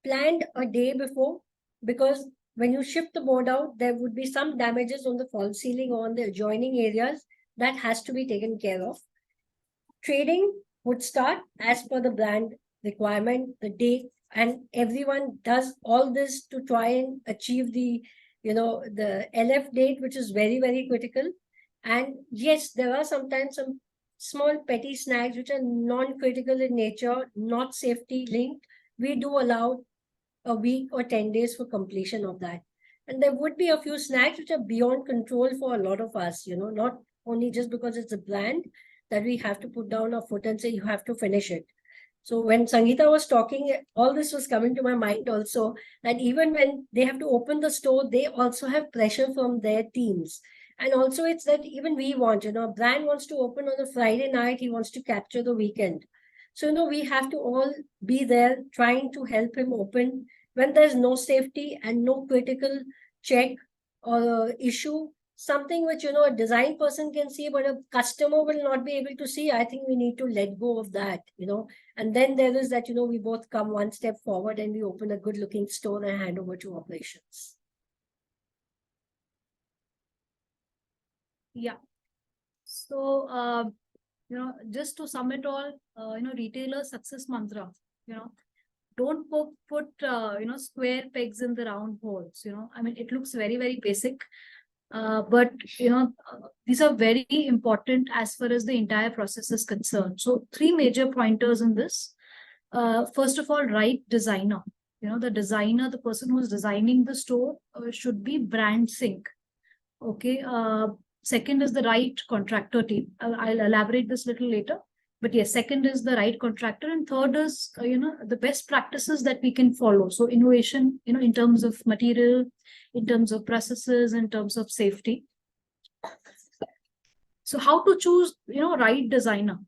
S3: Planned a day before, because when you shift the board out, there would be some damages on the false ceiling or on the adjoining areas that has to be taken care of. Trading would start as per the brand requirement, the date, and everyone does all this to try and achieve the LF date, which is very, very critical. And yes, there are sometimes some small petty snags which are non-critical in nature, not safety linked. We do allow a week or 10 days for completion of that. And there would be a few snags which are beyond control for a lot of us, not only just because it's a brand that we have to put down our foot and say, you have to finish it. So when Sangeeta was talking, all this was coming to my mind also, that even when they have to open the store, they also have pressure from their teams. And also it's that even we want, a brand wants to open on a Friday night, he wants to capture the weekend. So, we have to all be there trying to help him open when there's no safety and no critical check or issue, something which, a design person can see, but a customer will not be able to see. I think we need to let go of that, and then there is that, we both come one step forward and we open a good looking store and hand over to operations.
S4: Yeah. So, just to sum it all, retailer success mantra, don't put square pegs in the round holes. I mean, it looks very, very basic, but these are very important as far as the entire process is concerned. So 3 major pointers in this. First of all, right designer. The designer, the person who's designing the store, should be brand sync. Okay. Second is the right contractor team. I'll elaborate this a little later. But yes, second is the right contractor, and third is the best practices that we can follow. So innovation, in terms of material, in terms of processes, in terms of safety. So how to choose right designer?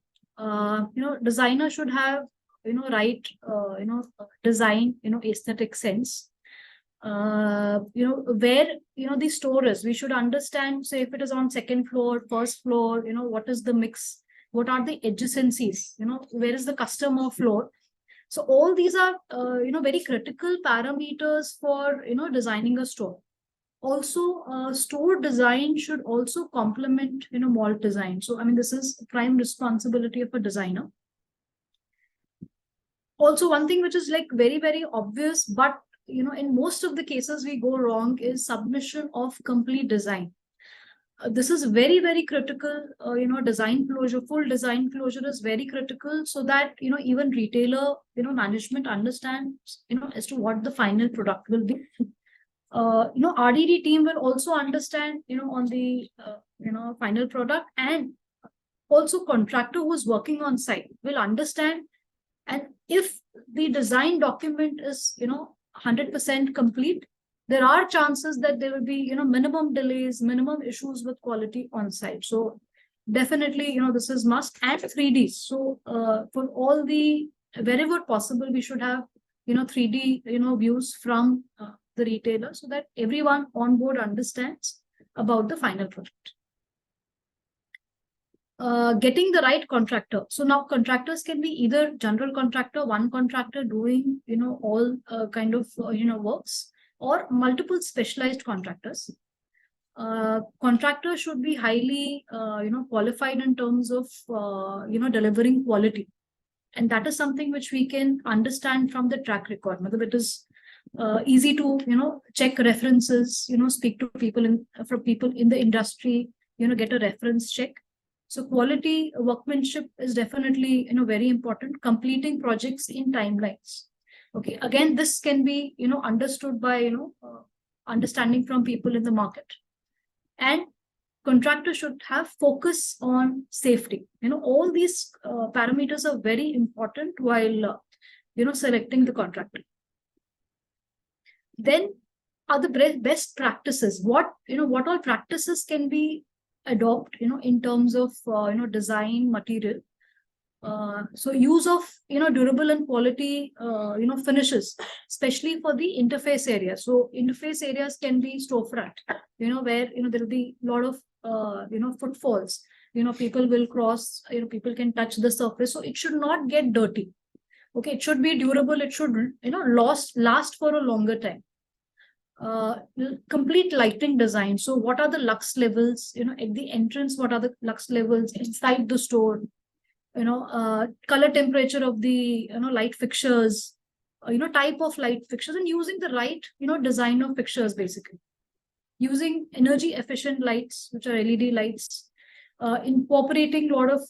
S4: Designer should have right design, aesthetic sense. Where the store is, we should understand. So if it is on second floor, first floor, what is the mix, what are the adjacencies, where is the customer floor. So all these are very critical parameters for designing a store. Also, store design should also complement mall design. So I mean, this is prime responsibility of a designer. Also, one thing which is like very, very obvious, but in most of the cases we go wrong, is submission of complete design. This is very, very critical. Design closure, full design closure is very critical, so that even retailer management understands as to what the final product will be. RDD team will also understand on the final product, and also contractor who is working on site will understand. And if the design document is 100% complete, there are chances that there will be minimum delays, minimum issues with quality on site. So definitely this is must. And 3D. So for all the, wherever possible, we should have 3D views from the retailer, so that everyone on board understands about the final product. Getting the right contractor. So now contractors can be either general contractor, one contractor doing all kind of works, or multiple specialized contractors. Contractors should be highly qualified in terms of delivering quality, and that is something which we can understand from the track record. It is easy to check references, speak to people from people in the industry, get a reference check. So quality workmanship is definitely very important. Completing projects in timelines. Okay, again, this can be understood by understanding from people in the market. And contractor should have focus on safety. All these parameters are very important while selecting the contractor. Then are the best practices. What all practices can be adopt in terms of design material. So use of durable and quality finishes, especially for the interface area. So interface areas can be storefront, where there will be a lot of footfalls. People will cross, people can touch the surface, so it should not get dirty. Okay, it should be durable, it should last for a longer time. Complete lighting design. So what are the lux levels at the entrance, what are the lux levels inside the store, color temperature of the light fixtures, type of light fixtures, and using the right design of fixtures, basically using energy efficient lights, which are LED lights, incorporating a lot of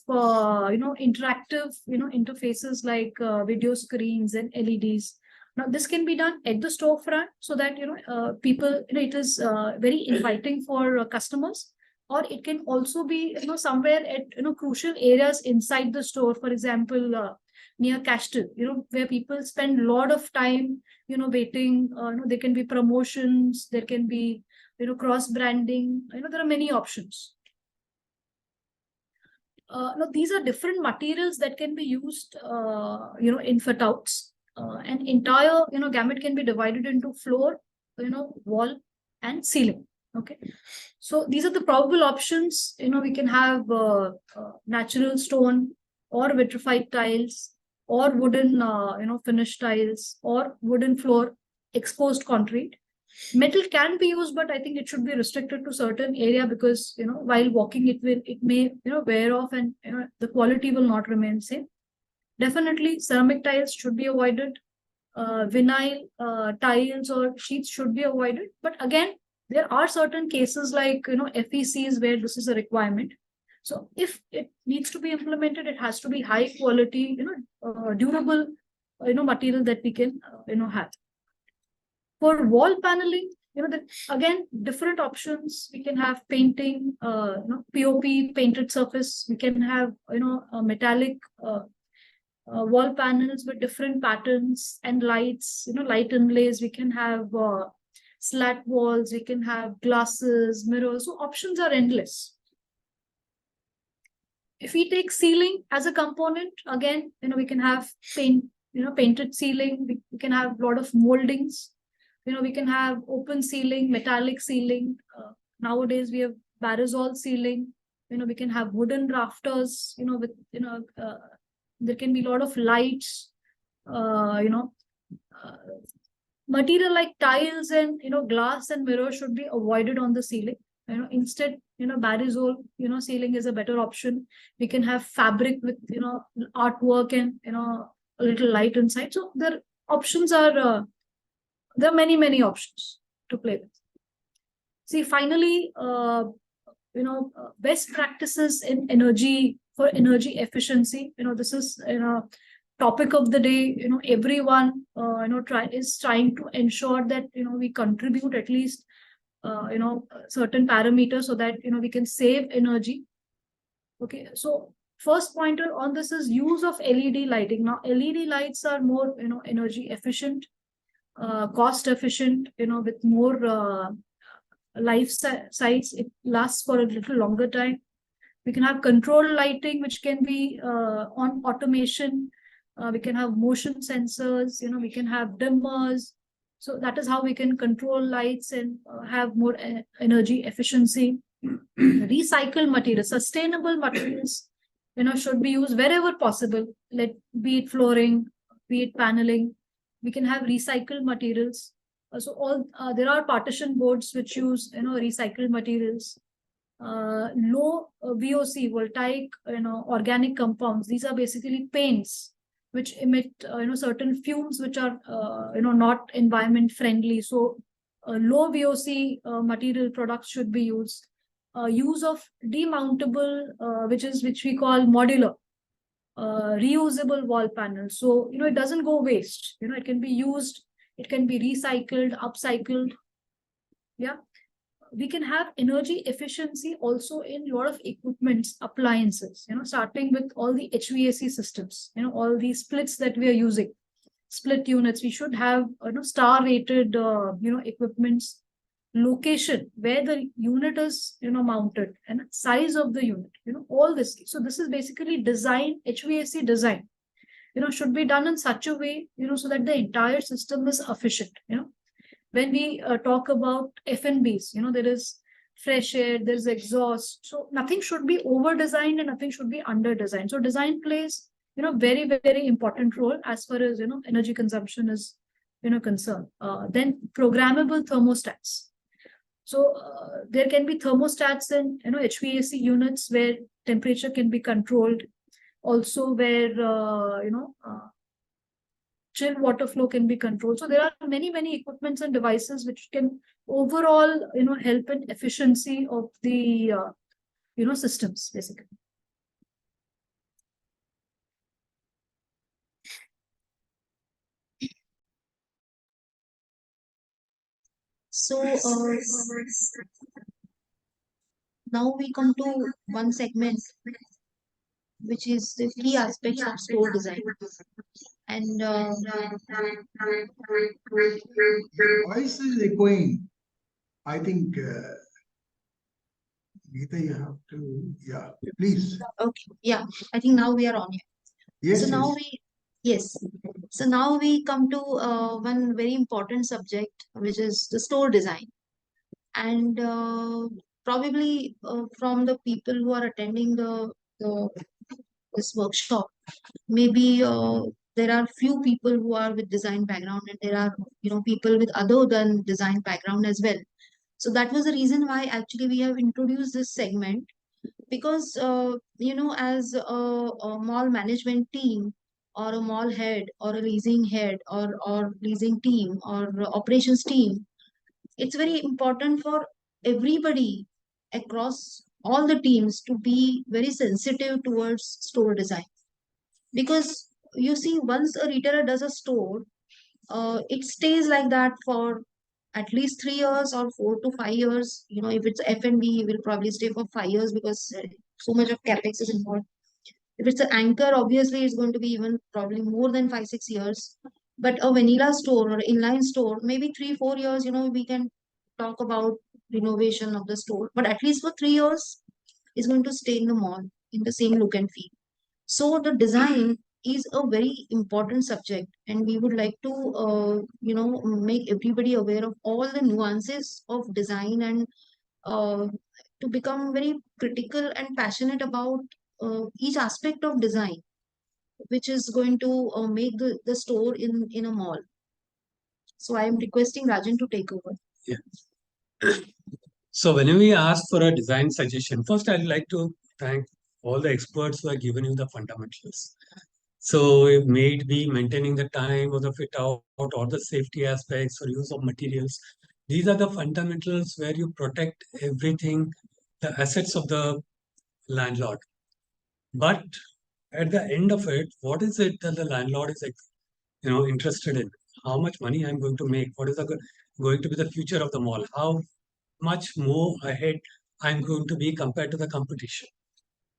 S4: interactive interfaces like video screens and LEDs. Now, this can be done at the storefront, so that people, it is very inviting for customers. Or it can also be somewhere at crucial areas inside the store. For example, near Castle, where people spend a lot of time waiting. There can be promotions, there can be cross branding. There are many options. Now, these are different materials that can be used in fitouts. An entire gamut can be divided into floor, wall, and ceiling. Okay, so these are the probable options. We can have natural stone, or vitrified tiles, or wooden finished tiles, or wooden floor, exposed concrete. Metal can be used, but I think it should be restricted to certain area, because while walking it may wear off, and the quality will not remain same. Definitely ceramic tiles should be avoided. Vinyl tiles or sheets should be avoided. But again, there are certain cases like FECs where this is a requirement. So if it needs to be implemented, it has to be high quality, durable material that we can have. For wall paneling, that again, different options. We can have painting, POP, painted surface. We can have, a metallic wall panels with different patterns and lights, light inlays. We can have slat walls. We can have glasses, mirrors. So options are endless. If we take ceiling as a component, again, we can have painted ceiling. We can have a lot of moldings. We can have open ceiling, metallic ceiling. Nowadays, we have Barazol ceiling. We can have wooden rafters, with, there can be a lot of lights, material like tiles and, glass and mirror should be avoided on the ceiling. Instead, Barizol, ceiling is a better option. We can have fabric with, artwork and, a little light inside. So there options are, there are many, many options to play with. See, finally, best practices in energy for energy efficiency. This is, topic of the day. Everyone, is trying to ensure that, we contribute at least, certain parameters so that, we can save energy. Okay, so first pointer on this is use of LED lighting. Now, LED lights are more, energy efficient, cost efficient, with more life size. It lasts for a little longer time. We can have control lighting, which can be on automation. We can have motion sensors, we can have dimmers. So that is how we can control lights and have more energy efficiency. Recycled materials, sustainable materials, should be used wherever possible. Be it flooring, be it paneling. We can have recycled materials. So there are partition boards which use, recycled materials. Low VOC, voltaic, organic compounds. These are basically paints which emit, certain fumes which are, not environment friendly. So low VOC material products should be used. Use of demountable, which we call modular, reusable wall panels. So, it doesn't go waste. It can be used. It can be recycled, upcycled. Yeah. We can have energy efficiency also in a lot of equipments, appliances, starting with all the HVAC systems, all these splits that we are using, split units. We should have, star rated, equipments, location where the unit is, mounted, and size of the unit, all this. So this is basically design, HVAC design, should be done in such a way, so that the entire system is efficient. When we talk about F&Bs, there is fresh air, there's exhaust. So nothing should be over designed and nothing should be under designed. So design plays, very, very important role as far as, energy consumption is, concerned. Then programmable thermostats. So there can be thermostats in, HVAC units where temperature can be controlled. Also where, chill water flow can be controlled. So there are many, many equipments and devices which can overall, help in efficiency of the, systems, basically.
S2: So now we come to one segment, which is the key aspects of store design. And
S1: Voice is echoing. I think, Geeta, you have to, yeah, please.
S2: okay, yeah, I think now we are on here.
S1: Yes,
S2: So now
S1: yes.
S2: yes. So now we come to one very important subject, which is the store design. And probably from the people who are attending this workshop, maybe there are few people who are with design background, and there are people with other than design background as well. So that was the reason why actually we have introduced this segment, because as a mall management team, or a mall head, or a leasing head, or leasing team, or operations team, it's very important for everybody across all the teams to be very sensitive towards store design. Because you see, once a retailer does a store, it stays like that for at least 3 years or 4 to 5 years. If it's F&B, he will probably stay for 5 years because so much of capex is involved. If it's an anchor, obviously it's going to be even probably more than 5, 6 years. But a vanilla store or inline store, maybe 3, 4 years, we can talk about renovation of the store. But at least for 3 years, it's going to stay in the mall in the same look and feel. So the design is a very important subject, and we would like to, make everybody aware of all the nuances of design and uh, to become very critical and passionate about each aspect of design, which is going to make the store in a mall. So I am requesting Rajan to take over.
S5: Yeah. So whenever we ask for a design suggestion, first I'd like to thank all the experts who have given you the fundamentals. So it may be maintaining the time or the fit out or the safety aspects or use of materials. These are the fundamentals where you protect everything, the assets of the landlord. But at the end of it, what is it that the landlord is interested in? How much money I'm going to make? What is going to be the future of the mall? How much more ahead I'm going to be compared to the competition?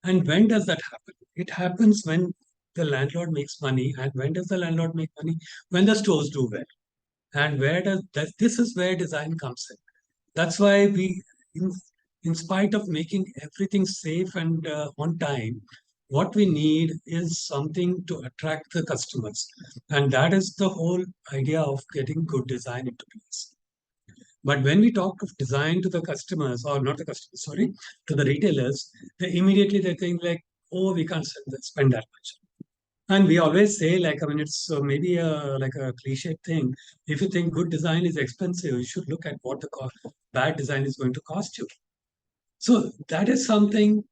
S5: And when does that happen? It happens when the landlord makes money. And when does the landlord make money? When the stores do well. And where does that? This is where design comes in. That's why in, in spite of making everything safe and on time, what we need is something to attract the customers. And that is the whole idea of getting good design into place. But when we talk of design to the customers, or not the customers, sorry, to the retailers, immediately they think like, oh, we can't spend that much. And we always say, like, I mean, it's maybe like a cliche thing. If you think good design is expensive, you should look at what the bad design is going to cost you. So that is something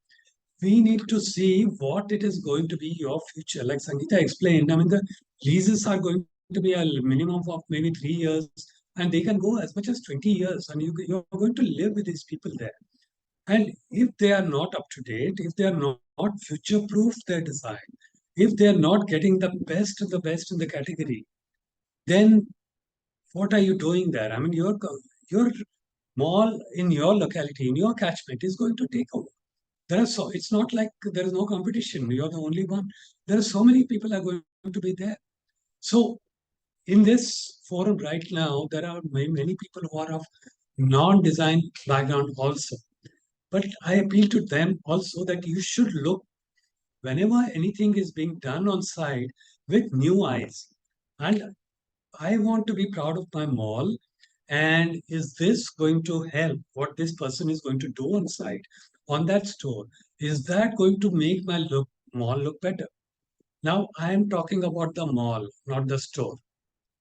S5: we need to see what it is going to be your future. Like Sangeeta explained, I mean, the leases are going to be a minimum of maybe 3 years, and they can go as much as 20 years, and you're going to live with these people there. And if they are not up to date, if they are not future proof their design, if they are not getting the best of the best in the category, then what are you doing there? I mean, your mall in your locality, in your catchment is going to take over. It's not like there is no competition. You're the only one. There are so many people are going to be there. So in this forum right now, there are many people who are of non-design background also. But I appeal to them also that you should look whenever anything is being done on site with new eyes. And I want to be proud of my mall. And is this going to help what this person is going to do on site on that store? Is that going to make my mall look better? Now, I am talking about the mall, not the store.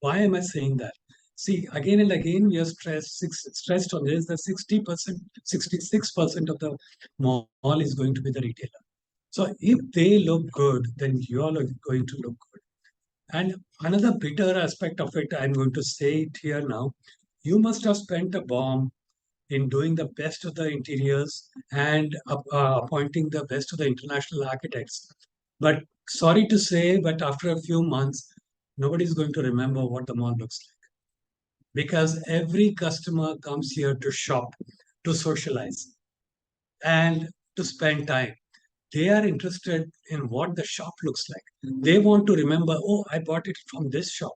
S5: Why am I saying that? See, again and again, we are stressed on this that 60%, 66% of the mall is going to be the retailer. So if they look good, then you are going to look good. And another bitter aspect of it, I'm going to say it here now. You must have spent a bomb in doing the best of the interiors and appointing the best of the international architects. But sorry to say, but after a few months, nobody's going to remember what the mall looks like. Because every customer comes here to shop, to socialize, and to spend time. They are interested in what the shop looks like. They want to remember, oh, I bought it from this shop.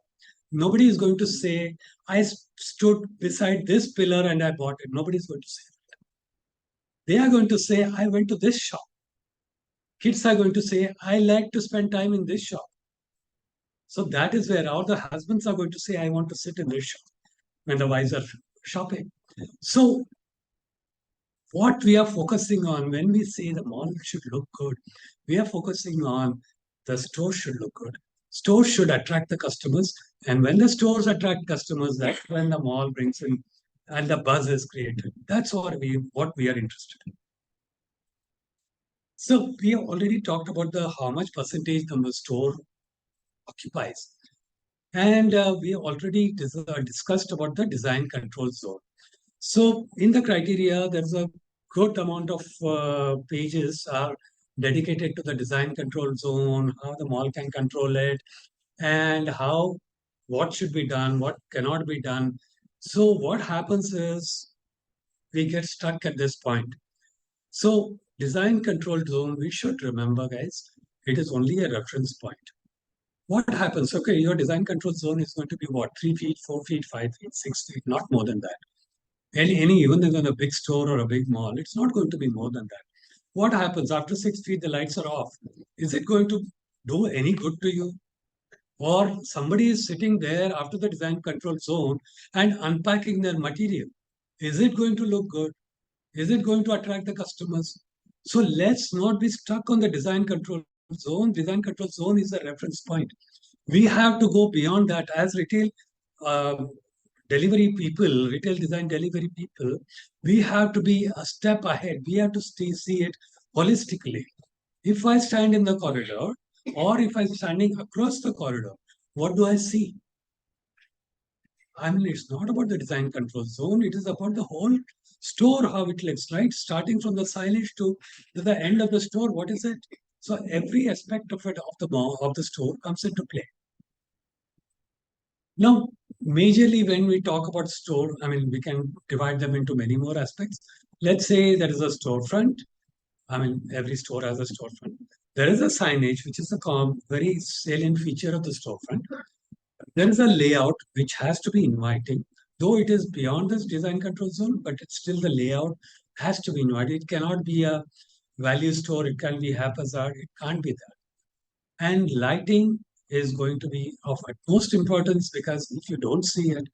S5: Nobody is going to say, I stood beside this pillar and I bought it. Nobody is going to say that. They are going to say, I went to this shop. Kids are going to say, I like to spend time in this shop. So that is where all the husbands are going to say, I want to sit in this shop when the wives are shopping. So what we are focusing on when we say the mall should look good, we are focusing on the store should look good. Stores should attract the customers. And when the stores attract customers, that's when the mall brings in and the buzz is created. That's what we are interested in. So we have already talked about how much percentage the store occupies. And we have already discussed about the design control zone. So in the criteria, there's a good amount of pages are dedicated to the design control zone, how the mall can control it, and what should be done, what cannot be done. So what happens is we get stuck at this point. So design control zone, we should remember, guys, it is only a reference point. What happens? Okay, your design control zone is going to be what? 3 feet, 4 feet, 5 feet, 6 feet, not more than that. Even in a big store or a big mall, it's not going to be more than that. What happens after 6 feet? The lights are off. Is it going to do any good to you? Or somebody is sitting there after the design control zone and unpacking their material. Is it going to look good? Is it going to attract the customers? So let's not be stuck on the design control zone. Design control zone is a reference point. We have to go beyond that as retail uh, delivery people, retail design delivery people. We have to be a step ahead. We have to see it holistically. If I stand in the corridor or if I'm standing across the corridor, what do I see? I mean, it's not about the design control zone. It is about the whole store, how it looks, right? Starting from the signage to the end of the store. What is it? So every aspect of it, of the mall, of the store comes into play. Now, majorly when we talk about store, I mean, we can divide them into many more aspects. Let's say there is a storefront. I mean, every store has a storefront. There is a signage, which is a very salient feature of the storefront. There is a layout which has to be inviting, though it is beyond this design control zone, but it's still the layout has to be inviting. It cannot be a value store, it can be haphazard, it can't be that. And lighting is going to be of utmost importance because if you don't see it,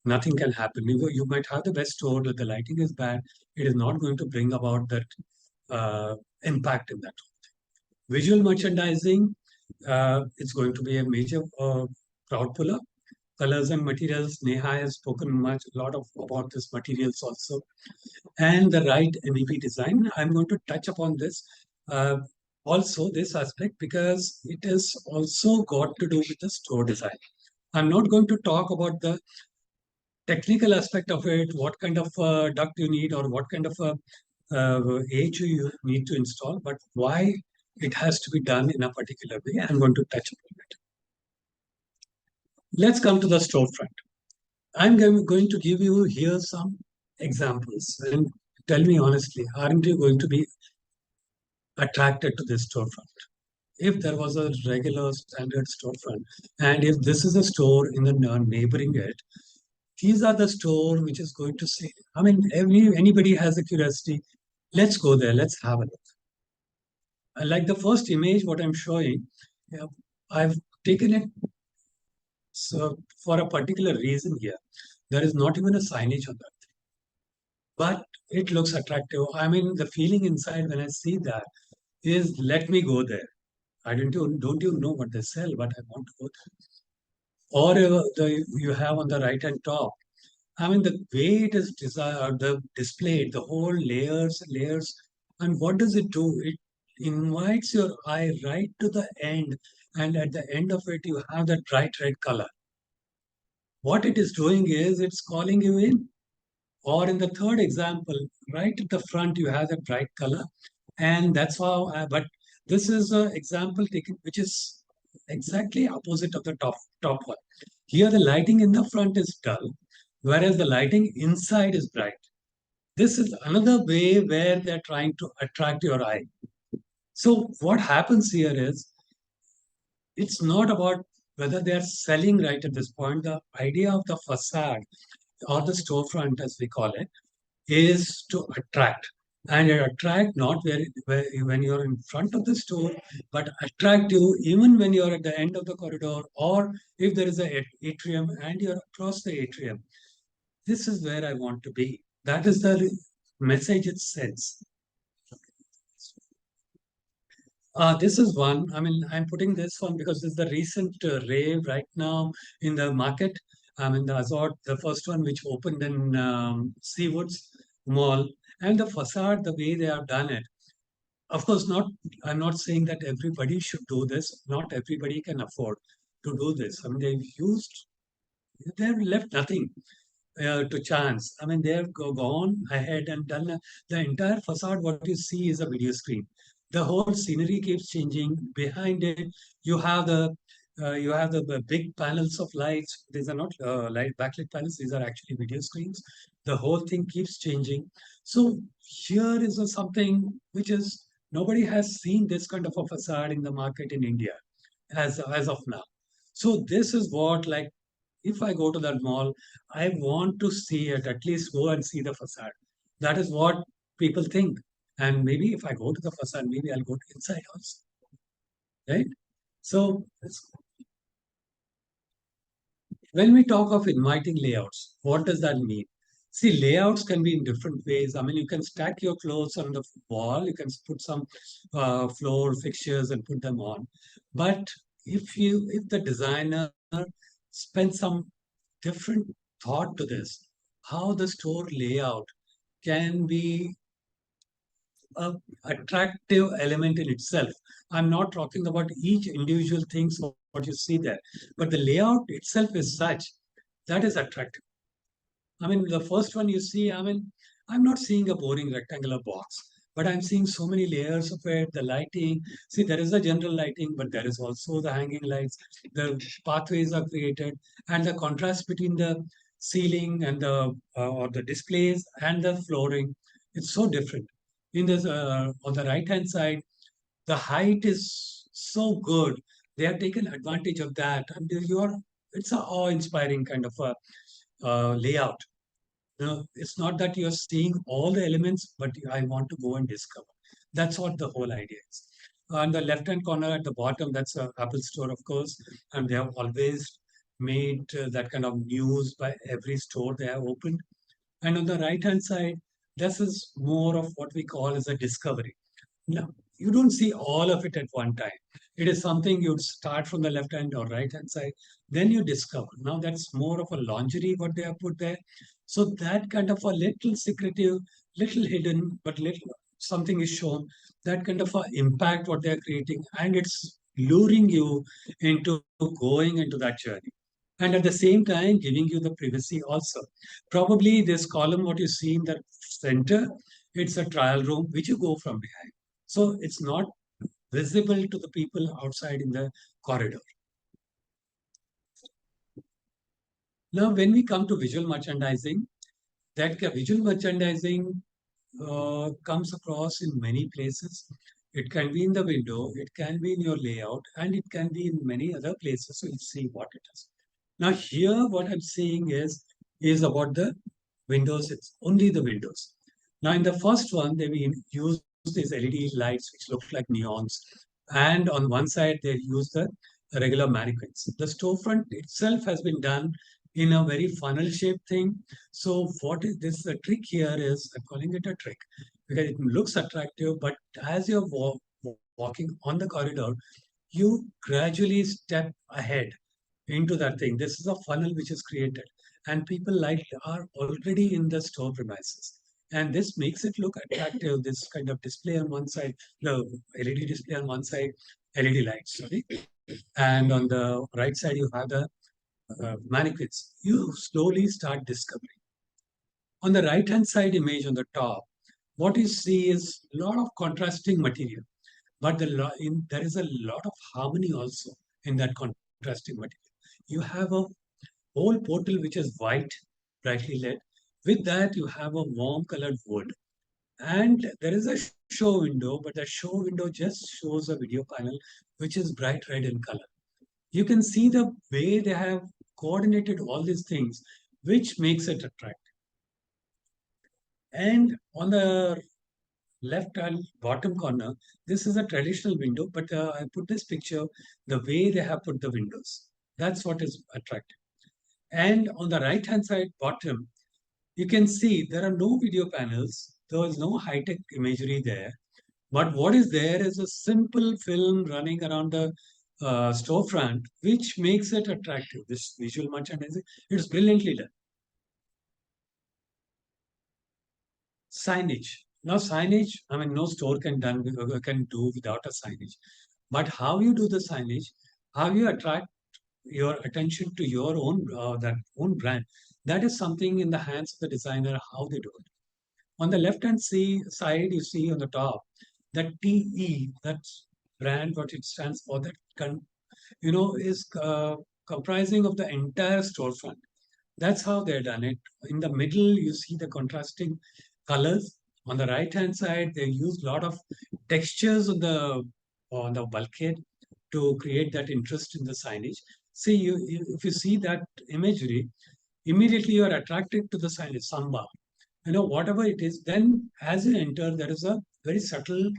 S5: nothing can happen. You might have the best store, but the lighting is bad. It is not going to bring about that impact in that. Visual merchandising, it's going to be a major crowd puller. Colors and materials, Neha has spoken a lot about this materials also. And the right MEP design, I'm going to touch upon this. Also this aspect because it is also got to do with the store design. I'm not going to talk about the technical aspect of it, what kind of duct you need or what kind of age you need to install, but why it has to be done in a particular way. I'm going to touch upon it. Let's come to the storefront. I'm going to give you here some examples and tell me honestly, aren't you going to be attracted to this storefront? If there was a regular standard storefront, and if this is a store in the neighboring it, these are the store which is going to say, I mean, anybody has a curiosity, let's go there, let's have a look. Like the first image, what I'm showing, I've taken it so for a particular reason here. There is not even a signage on that thing, but it looks attractive. I mean, the feeling inside when I see that is, let me go there. I don't you know what they sell, but I want to go there. Or you have on the right hand top, I mean, the way it is designed, the displayed, the whole layers, and what does it do? It invites your eye right to the end, and at the end of it, you have that bright red color. What it is doing is it's calling you in. Or in the third example, right at the front, you have that bright color, and that's how. But this is an example taken, which is exactly opposite of the top one. Here, the lighting in the front is dull, whereas the lighting inside is bright. This is another way where they're trying to attract your eye. So what happens here is, it's not about whether they're selling right at this point. The idea of the facade or the storefront, as we call it, is to attract. And attract not when you're in front of the store, but attract you even when you're at the end of the corridor, or if there is an atrium and you're across the atrium. This is where I want to be. That is the message it sends. This is one. I mean, I'm putting this one because this is the recent rave right now in the market. I mean, the Azort, the first one which opened in Seawoods Mall, and the facade, the way they have done it. Of course, I'm not saying that everybody should do this. Not everybody can afford to do this. I mean, they've left nothing to chance. I mean, they have gone ahead and done the entire facade. What you see is a video screen. The whole scenery keeps changing. Behind it, you have the You have the big panels of lights. These are not light backlit panels. These are actually video screens. The whole thing keeps changing. So here is something which is nobody has seen this kind of a facade in the market in India as of now. So this is what, like, if I go to that mall, I want to see it, at least go and see the facade. That is what people think. And maybe if I go to the facade, maybe I'll go to inside also. Right? So when we talk of inviting layouts, what does that mean? See, layouts can be in different ways. I mean, you can stack your clothes on the wall, you can put some floor fixtures and put them on. But if the designer spends some different thought to this, how the store layout can be a attractive element in itself. I'm not talking about each individual things what you see there, but the layout itself is such that is attractive. I mean, the first one you see, I mean, I'm not seeing a boring rectangular box, but I'm seeing so many layers of it, the lighting. See, there is the general lighting, but there is also the hanging lights. The pathways are created, and the contrast between the ceiling and the or the displays and the flooring, it's so different. In this, on the right hand side, the height is so good. They have taken advantage of that, and it's a awe-inspiring kind of a layout. It's not that you're seeing all the elements, but I want to go and discover. That's what the whole idea is. On the left-hand corner at the bottom, that's a Apple store, of course, and they have always made that kind of news by every store they have opened. And on the right-hand side, this is more of what we call as a discovery. No, you don't see all of it at one time. It is something you'd start from the left hand or right hand side, then you discover. Now that's more of a lingerie what they have put there. So that kind of a little secretive, little hidden, but little something is shown. That kind of a impact what they are creating, and it's luring you into going into that journey. And at the same time, giving you the privacy also. Probably this column, what you see in the center, it's a trial room which you go from behind. So it's not visible to the people outside in the corridor. Now, when we come to visual merchandising, that visual merchandising comes across in many places. It can be in the window, it can be in your layout, and it can be in many other places. So you see what it is. Now, here, what I'm saying is about the windows. It's only the windows. Now, in the first one, they will use these LED lights which look like neons, and on one side they use the regular mannequins. The storefront itself has been done in a very funnel shaped thing. So what is this? The trick here is, I'm calling it a trick because it looks attractive, but as you're walking on the corridor, you gradually step ahead into that thing. This is a funnel which is created, and people like are already in the store premises. And this makes it look attractive. This kind of display on one side, the LED display on one side, LED lights, sorry. And on the right side, you have the mannequins. You slowly start discovering. On the right hand side image on the top, what you see is a lot of contrasting material, but there is a lot of harmony also in that contrasting material. You have a whole portal which is white, brightly lit. With that, you have a warm colored wood. And there is a show window, but the show window just shows a video panel which is bright red in color. You can see the way they have coordinated all these things, which makes it attractive. And on the left and bottom corner, this is a traditional window, but I put this picture the way they have put the windows. That's what is attractive. And on the right hand side bottom, you can see there are no video panels. There is no high-tech imagery there. But what is there is a simple film running around the storefront, which makes it attractive. This visual merchandising, it's brilliantly done. Signage. Now, signage, I mean, no store can do without a signage. But how you do the signage, how you attract your attention to your own that own brand, that is something in the hands of the designer how they do it. On the left hand side, you see on the top that TE, that brand, what it stands for, that is comprising of the entire storefront. That's how they're done it. In the middle, you see the contrasting colors. On the right-hand side, they use a lot of textures on the bulkhead to create that interest in the signage. See, if you see that imagery, immediately you are attracted to the signage, samba. Whatever it is, then as you enter, there is a very subtle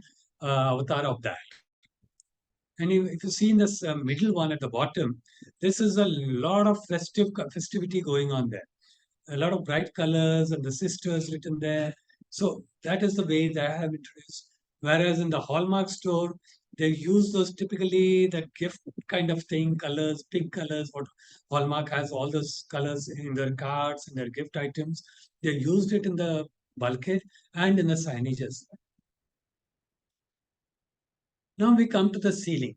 S5: avatar of that. And if you see in this middle one at the bottom, this is a lot of festivity going on there. A lot of bright colors and the sisters written there. So that is the way they have introduced. Whereas in the Hallmark store, they use those typically that gift kind of thing, colors, pink colors. What Hallmark has all those colors in their cards and their gift items. They used it in the bulkhead and in the signages. Now we come to the ceiling.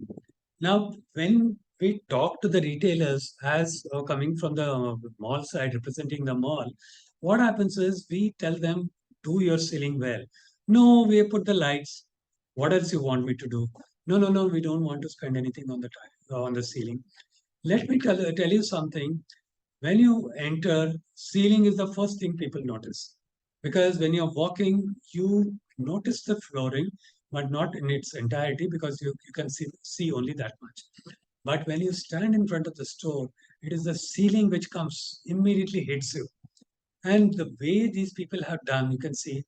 S5: Now, when we talk to the retailers as coming from the mall side, representing the mall, what happens is we tell them, do your ceiling well. No, we put the lights. What else you want me to do? No, we don't want to spend anything on the ceiling. Let me tell you something. When you enter, ceiling is the first thing people notice. Because when you're walking, you notice the flooring, but not in its entirety because you can see only that much. But when you stand in front of the store, it is the ceiling which comes immediately hits you. And the way these people have done, you can see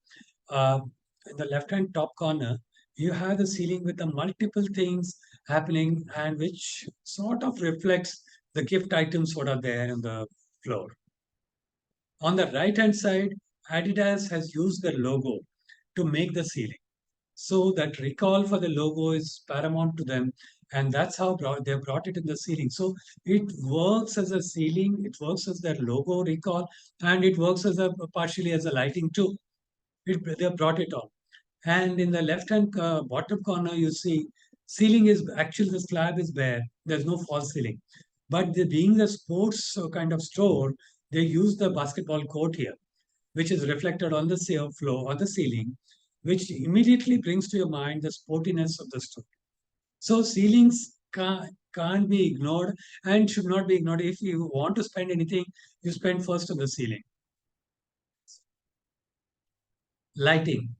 S5: in the left-hand top corner, you have the ceiling with the multiple things happening and which sort of reflects the gift items what are there on the floor. On the right-hand side, Adidas has used the logo to make the ceiling. So that recall for the logo is paramount to them. And that's how they brought it in the ceiling. So it works as a ceiling, it works as their logo recall, and it works as partially as a lighting too. They brought it on. And in the left-hand bottom corner, you see ceiling is actually the slab is bare. There's no false ceiling. But being the sports kind of store, they use the basketball court here, which is reflected on the floor or the ceiling, which immediately brings to your mind the sportiness of the store. So ceilings can't be ignored and should not be ignored. If you want to spend anything, you spend first on the ceiling. Lighting.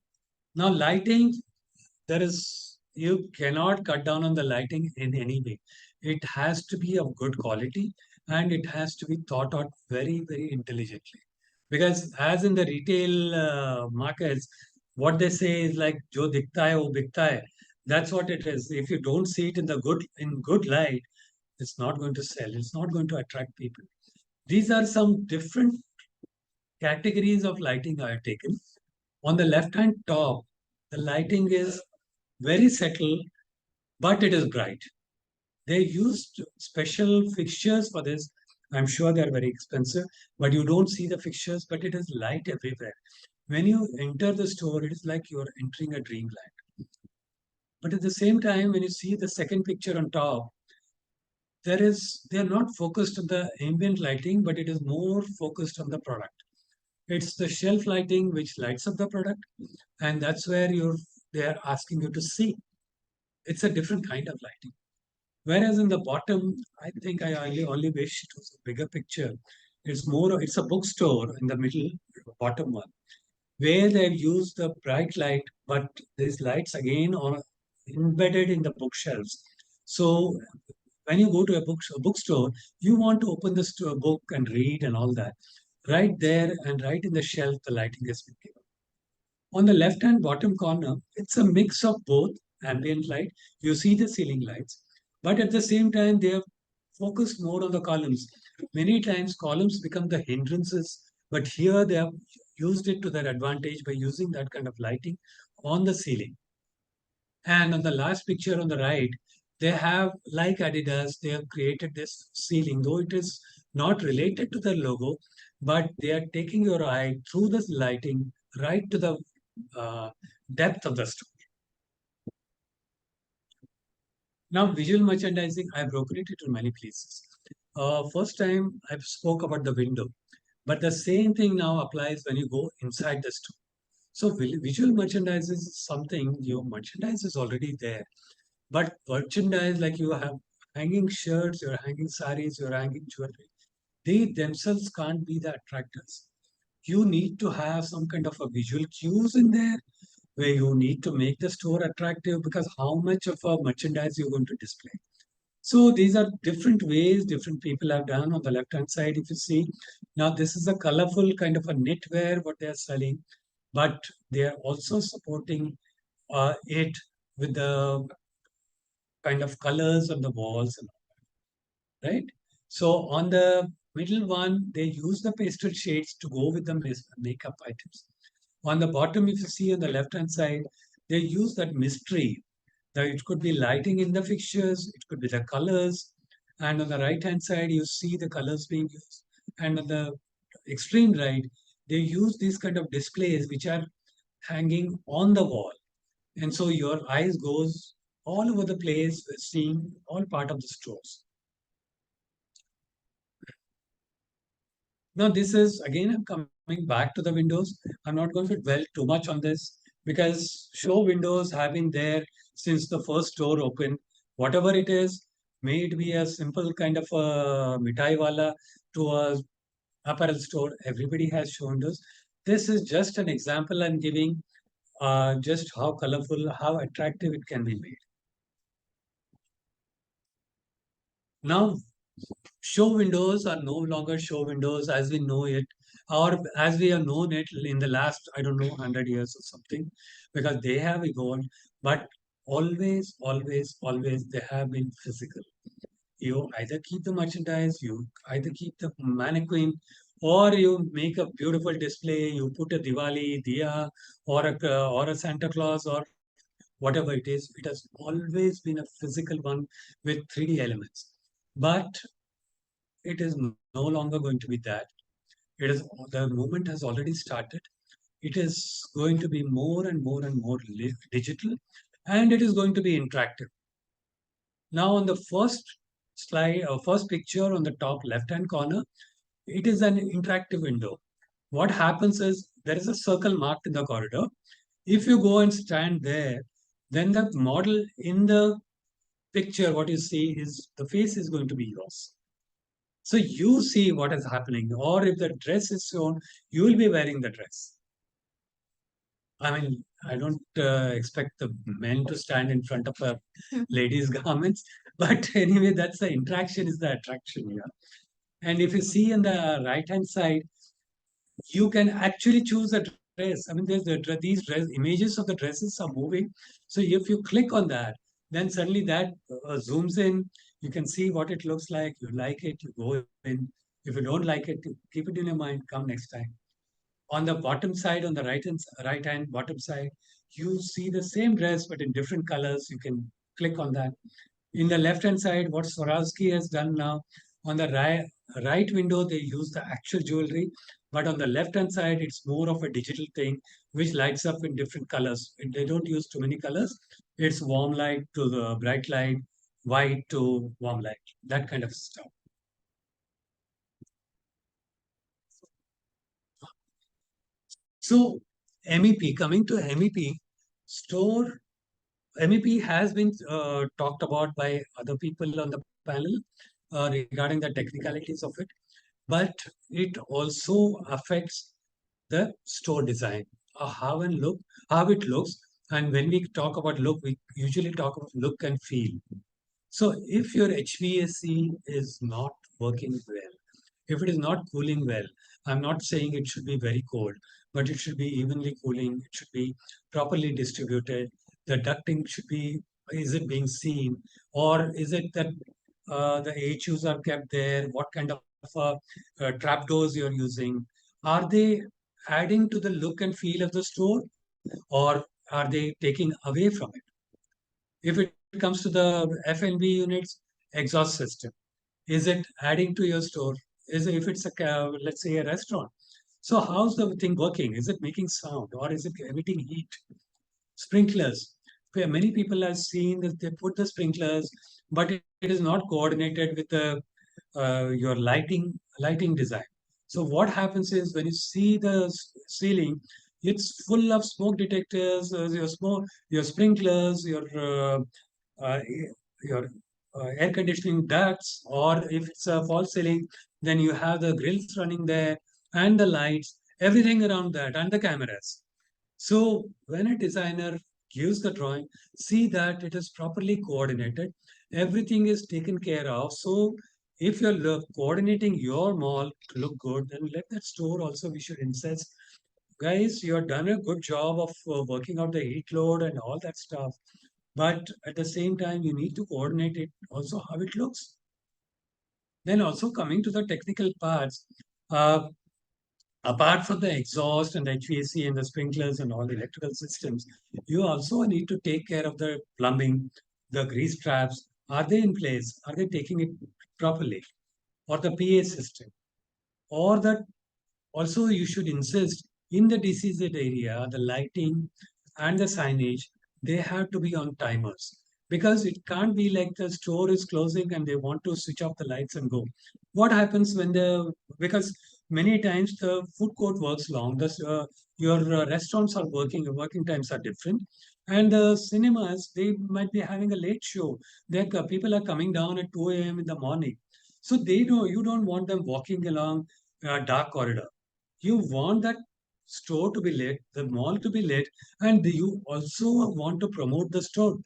S5: Now lighting, you cannot cut down on the lighting in any way. It has to be of good quality and it has to be thought out very, very intelligently. Because as in the retail markets, what they say is like "Jo dikhta hai, wo bikta hai." That's what it is. If you don't see it in good light, it's not going to sell. It's not going to attract people. These are some different categories of lighting I have taken. On the left-hand top, the lighting is very subtle, but it is bright. They used special fixtures for this. I'm sure they're very expensive, but you don't see the fixtures, but it is light everywhere. When you enter the store, it is like you're entering a dreamland. But at the same time, when you see the second picture on top, they're not focused on the ambient lighting, but it is more focused on the product. It's the shelf lighting which lights up the product, and that's where they're asking you to see. It's a different kind of lighting. Whereas in the bottom, I think I only wish it was a bigger picture. It's a bookstore in the middle, bottom one, where they've used the bright light, but these lights again are embedded in the bookshelves. So when you go to a bookstore, you want to open this to a book and read and all that. Right there and right in the shelf, the lighting has been given. On the left-hand bottom corner, it's a mix of both ambient light. You see the ceiling lights, but at the same time, they have focused more on the columns. Many times, columns become the hindrances, but here they have used it to their advantage by using that kind of lighting on the ceiling. And on the last picture on the right, they have, like Adidas, they have created this ceiling, though it is not related to the logo, but they are taking your eye through this lighting right to the depth of the store. Now, visual merchandising, I've broken it into many places. First time I spoke about the window, but the same thing now applies when you go inside the store. So visual merchandise is something, your merchandise is already there. But merchandise, like you have hanging shirts, you're hanging saris, you're hanging jewelry. They themselves can't be the attractors. You need to have some kind of a visual cues in there where you need to make the store attractive, because how much of a merchandise you're going to display. So these are different ways different people have done. On the left hand side, if you see, now this is a colorful kind of a knitwear what they are selling, but they are also supporting it with the kind of colors on the walls, right? So on the middle one, they use the pastel shades to go with the makeup items. On the bottom, if you see on the left hand side, they use that mystery. That it could be lighting in the fixtures, it could be the colors, and on the right hand side, you see the colors being used. And on the extreme right, they use these kind of displays which are hanging on the wall. And so your eyes goes all over the place, seeing all part of the stores. Now, this is again, I'm coming back to the windows. I'm not going to dwell too much on this because show windows have been there since the first store opened. Whatever it is, may it be a simple kind of a mitai wala to a apparel store, everybody has show windows. This is just an example I'm giving, just how colorful, how attractive it can be made. Now, show windows are no longer show windows as we know it, or as we have known it in the last, I don't know, 100 years or something, because they have evolved, but always, they have been physical. You either keep the merchandise, you either keep the mannequin, or you make a beautiful display, you put a Diwali, Diya, or a Santa Claus, or whatever it is. It has always been a physical one with 3D elements. But it is no longer going to be that. It is the movement has already started. It is going to be more and more and more digital, and it is going to be interactive. Now, on the first slide, or first picture on the top left-hand corner, it is an interactive window. What happens is there is a circle marked in the corridor. If you go and stand there, then the model in the picture, what you see is the face is going to be yours. So you see what is happening, or if the dress is shown, you will be wearing the dress. I mean, I don't expect the men to stand in front of a lady's garments, but anyway, that's the interaction is the attraction here. And if you see on the right hand side, you can actually choose a dress. I mean, these images of the dresses are moving. So if you click on that, then suddenly that zooms in. You can see what it looks like. You like it, you go in. If you don't like it, keep it in your mind. Come next time. On the bottom side, on the right hand bottom side, you see the same dress but in different colors. You can click on that. In the left-hand side, what Swarovski has done now, on the right window, they use the actual jewelry, but on the left-hand side, it's more of a digital thing which lights up in different colors. They don't use too many colors. It's warm light to the bright light, white to warm light, that kind of stuff. So MEP, coming to MEP, store MEP has been talked about by other people on the panel regarding the technicalities of it, but it also affects the store design, how it looks. And when we talk about look, we usually talk about look and feel. So if your HVAC is not working well, if it is not cooling well, I'm not saying it should be very cold, but it should be evenly cooling. It should be properly distributed. The ducting should be, is it being seen? Or is it that the HUs are kept there? What kind of trapdoors you're using? Are they adding to the look and feel of the store? Or are they taking away from it? If it comes to the F&B units, exhaust system, is it adding to your store? Is it, if it's a let's say a restaurant, so how's the thing working? Is it making sound or is it emitting heat? Sprinklers, where many people have seen that they put the sprinklers, but it is not coordinated with the your lighting design. So what happens is when you see the ceiling, it's full of smoke detectors, your sprinklers, uh, your air conditioning ducts, or if it's a false ceiling, then you have the grills running there and the lights, everything around that, and the cameras. So when a designer gives the drawing, see that it is properly coordinated, everything is taken care of. So if you're coordinating your mall to look good, then let that store also, we should insist, guys, you have done a good job of working out the heat load and all that stuff. But at the same time, you need to coordinate it also how it looks. Then also coming to the technical parts, uh, apart from the exhaust and HVAC and the sprinklers and all the electrical systems, you also need to take care of the plumbing, the grease traps. Are they in place? Are they taking it properly? Or the PA system? Or the also you should insist in the DCZ area, the lighting and the signage, they have to be on timers. Because it can't be like the store is closing and they want to switch off the lights and go. What happens when because many times the food court works long, your restaurants are working times are different. And the cinemas, they might be having a late show. People are coming down at 2 a.m. in the morning. So you don't want them walking along a dark corridor. You want that store to be lit, the mall to be lit, and you also want to promote the store.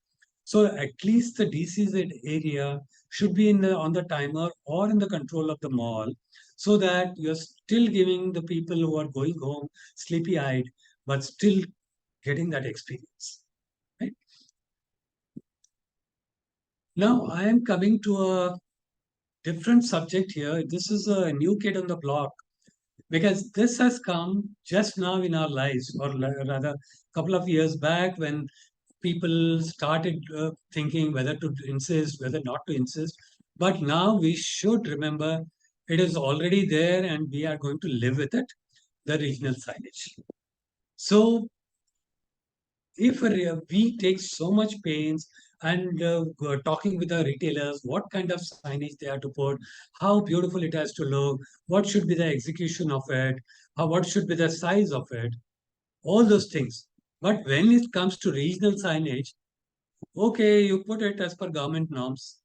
S5: So at least the DCZ area should be on the timer or in the control of the mall, so that you're still giving the people who are going home sleepy-eyed, but still getting that experience. Right? Now I am coming to a different subject here. This is a new kid on the block, because this has come just now in our lives, or rather a couple of years back, when people started thinking whether to insist, whether not to insist. But now we should remember it is already there and we are going to live with it, the regional signage. So if we take so much pains and talking with the retailers, what kind of signage they have to put, how beautiful it has to look, what should be the execution of it, what should be the size of it, all those things. But when it comes to regional signage, okay, you put it as per government norms.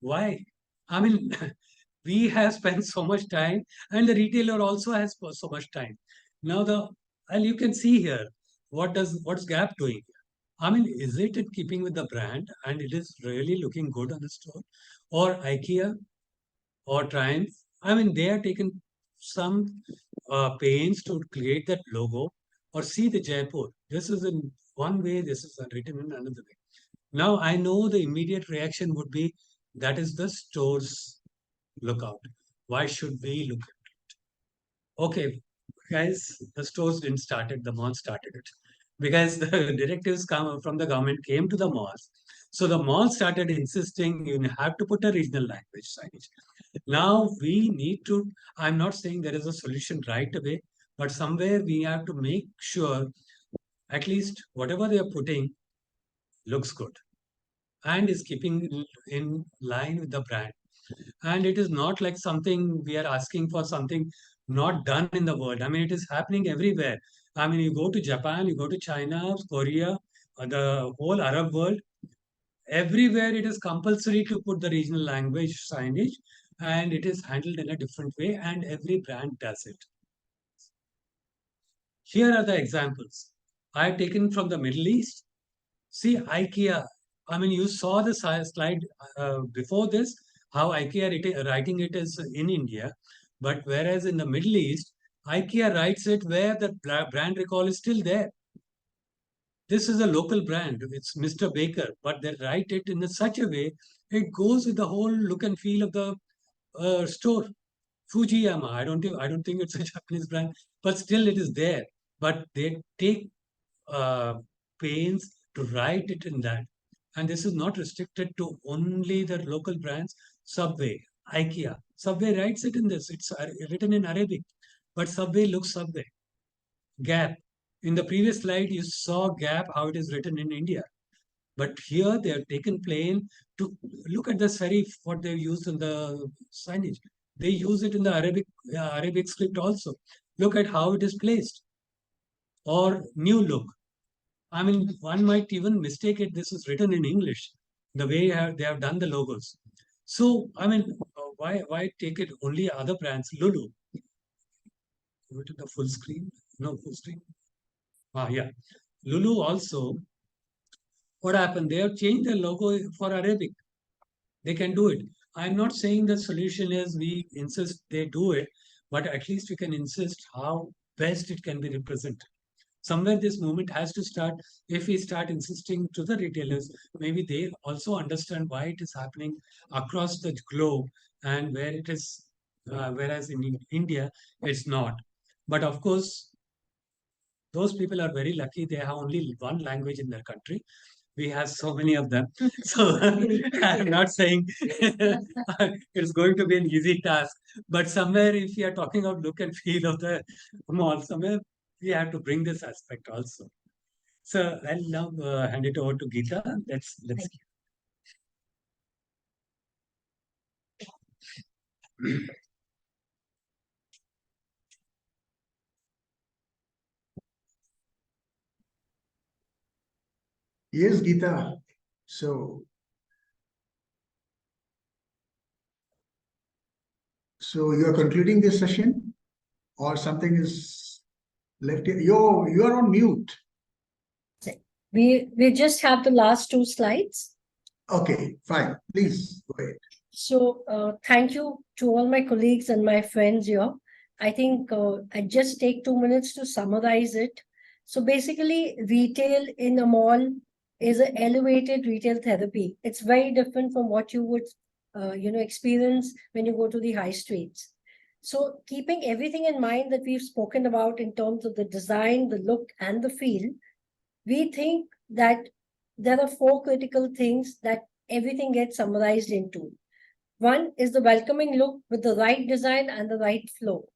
S5: Why? I mean, we have spent so much time, and the retailer also has spent so much time. Now and you can see here, what's Gap doing? I mean, is it in keeping with the brand and it is really looking good on the store? Or IKEA or Triumph? I mean, they have taken some pains to create that logo. Or see the Jaipur. This is in one way, this is written in another way. Now, I know the immediate reaction would be that is the store's lookout. Why should we look? Okay, guys, the stores didn't start it, the mall started it. Because the directives come from the government came to the malls. So the mall started insisting you have to put a regional language signage. Now we need to, I'm not saying there is a solution right away, but somewhere we have to make sure at least whatever they are putting looks good and is keeping in line with the brand. And it is not like something we are asking for something not done in the world. I mean, it is happening everywhere. I mean, you go to Japan, you go to China, Korea, the whole Arab world, everywhere it is compulsory to put the regional language signage, and it is handled in a different way, and every brand does it. Here are the examples I have taken from the Middle East. See, IKEA. I mean, you saw the slide before this, how IKEA writing it is in India. But whereas in the Middle East, IKEA writes it where the brand recall is still there. This is a local brand. It's Mr. Baker, but they write it in such a way, it goes with the whole look and feel of the store. Fujiyama, I don't think it's a Japanese brand, but still it is there. But they take uh, pains to write it in that. And this is not restricted to only the local brands. Subway, IKEA. Subway writes it in this. It's written in Arabic, but Subway looks Subway. Gap. In the previous slide, you saw Gap, how it is written in India. But here they are taken plain to look at the serif, what they've used in the signage. They use it in the Arabic script also. Look at how it is placed. Or new look. I mean, one might even mistake it. This is written in English. the way they have done the logos. So, I mean, why take it only other brands? Lulu. Go to the full screen. No, full screen. Yeah. Lulu also, what happened? They have changed the logo for Arabic. They can do it. I'm not saying the solution is we insist they do it, but at least we can insist how best it can be represented. Somewhere this movement has to start. If we start insisting to the retailers, maybe they also understand why it is happening across the globe and where it is, whereas in India, it's not. But of course, those people are very lucky. They have only one language in their country. We have so many of them. So I'm not saying it's going to be an easy task. But somewhere, if we are talking of look and feel of the mall, somewhere we have to bring this aspect also. So I'll now hand it over to Geeta. Let's.
S1: Yes, Geeta. So you are concluding this session, or something is left here? You are on mute.
S3: We just have the last two slides.
S1: Okay, fine. Please go ahead.
S3: So thank you to all my colleagues and my friends here. I think I just take 2 minutes to summarize it. So basically, retail in a mall is an elevated retail therapy. It's very different from what you would experience when you go to the high streets. So keeping everything in mind that we've spoken about in terms of the design, the look, and the feel, we think that there are 4 critical things that everything gets summarized into. One is the welcoming look with the right design and the right flow.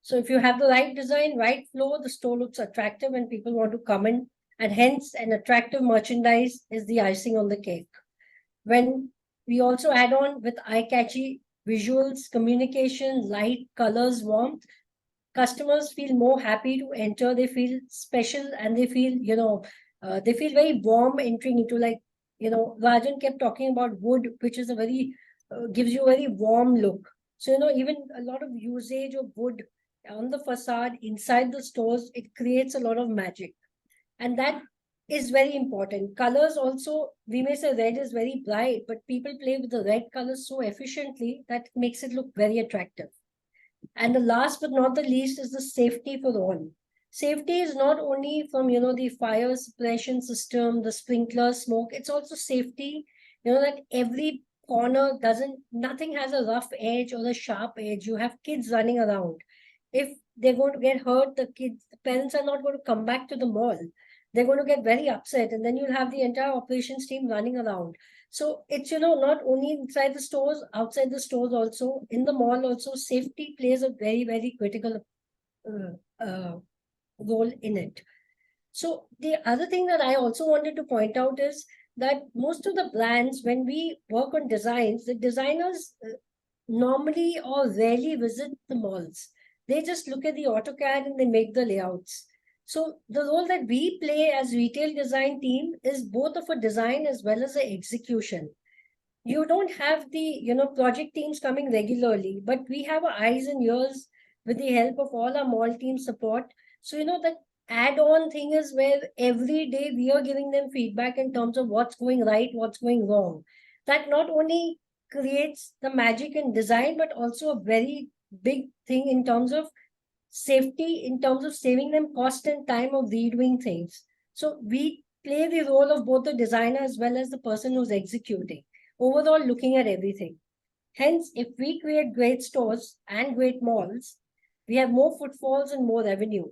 S3: So if you have the right design, right flow, the store looks attractive and people want to come in, and hence an attractive merchandise is the icing on the cake. When we also add on with eye-catchy visuals, communication, light, colors, warmth, customers feel more happy to enter. They feel special and they feel, they feel very warm entering into, like, Rajan kept talking about wood, which is a very, gives you a very warm look. So, even a lot of usage of wood on the facade inside the stores, it creates a lot of magic. And that is very important. Colors also, we may say red is very bright, but people play with the red colors so efficiently that it makes it look very attractive. And the last but not the least is the safety for all. Safety is not only from, the fire suppression system, the sprinkler, smoke, it's also safety, that every corner nothing has a rough edge or a sharp edge. You have kids running around. If they're going to get hurt, the parents are not going to come back to the mall. They're going to get very upset, and then you'll have the entire operations team running around. So it's, not only inside the stores, outside the stores also, in the mall also, safety plays a very, very critical role in it. So the other thing that I also wanted to point out is that most of the brands, when we work on designs, the designers normally or rarely visit the malls. They just look at the AutoCAD and they make the layouts. So the role that we play as retail design team is both of a design as well as the execution. You don't have the, project teams coming regularly, but we have our eyes and ears with the help of all our mall team support. So, that add-on thing is where every day we are giving them feedback in terms of what's going right, what's going wrong. That not only creates the magic in design, but also a very big thing in terms of safety, in terms of saving them cost and time of redoing things. So we play the role of both the designer as well as the person who's executing, overall looking at everything. Hence, if we create great stores and great malls, we have more footfalls and more revenue.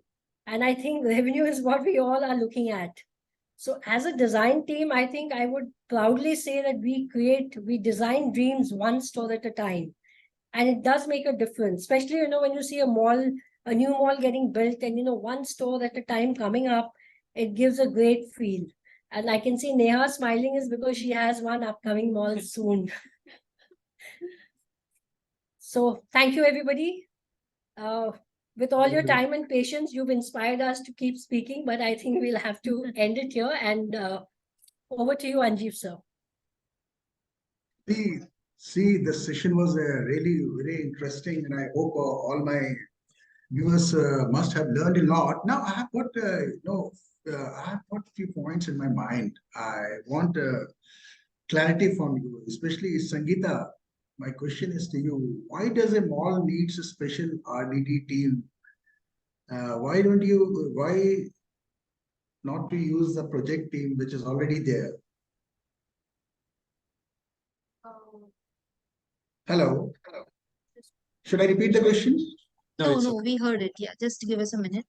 S3: And I think revenue is what we all are looking at. So as a design team, I think I would proudly say that we design dreams one store at a time. And it does make a difference, especially, when you see a new mall getting built and, one store at a time coming up, it gives a great feel. And I can see Neha smiling is because she has one upcoming mall soon. So thank you, everybody. With all your time and patience, you've inspired us to keep speaking, but I think we'll have to end it here. And over to you, Anjeev, sir.
S1: See, see, the session was really very interesting, and I hope all my viewers must have learned a lot. Now, I have got, I have got a few points in my mind. I want clarity from you, especially Sangeeta. My question is to you: why does a mall needs a special RDD team? Why don't you? Why not to use the project team which is already there?
S4: Uh,
S1: Hello. Should I repeat the question?
S2: No,
S5: it's
S2: no,
S5: okay.
S2: we heard it. Yeah, just give us a minute.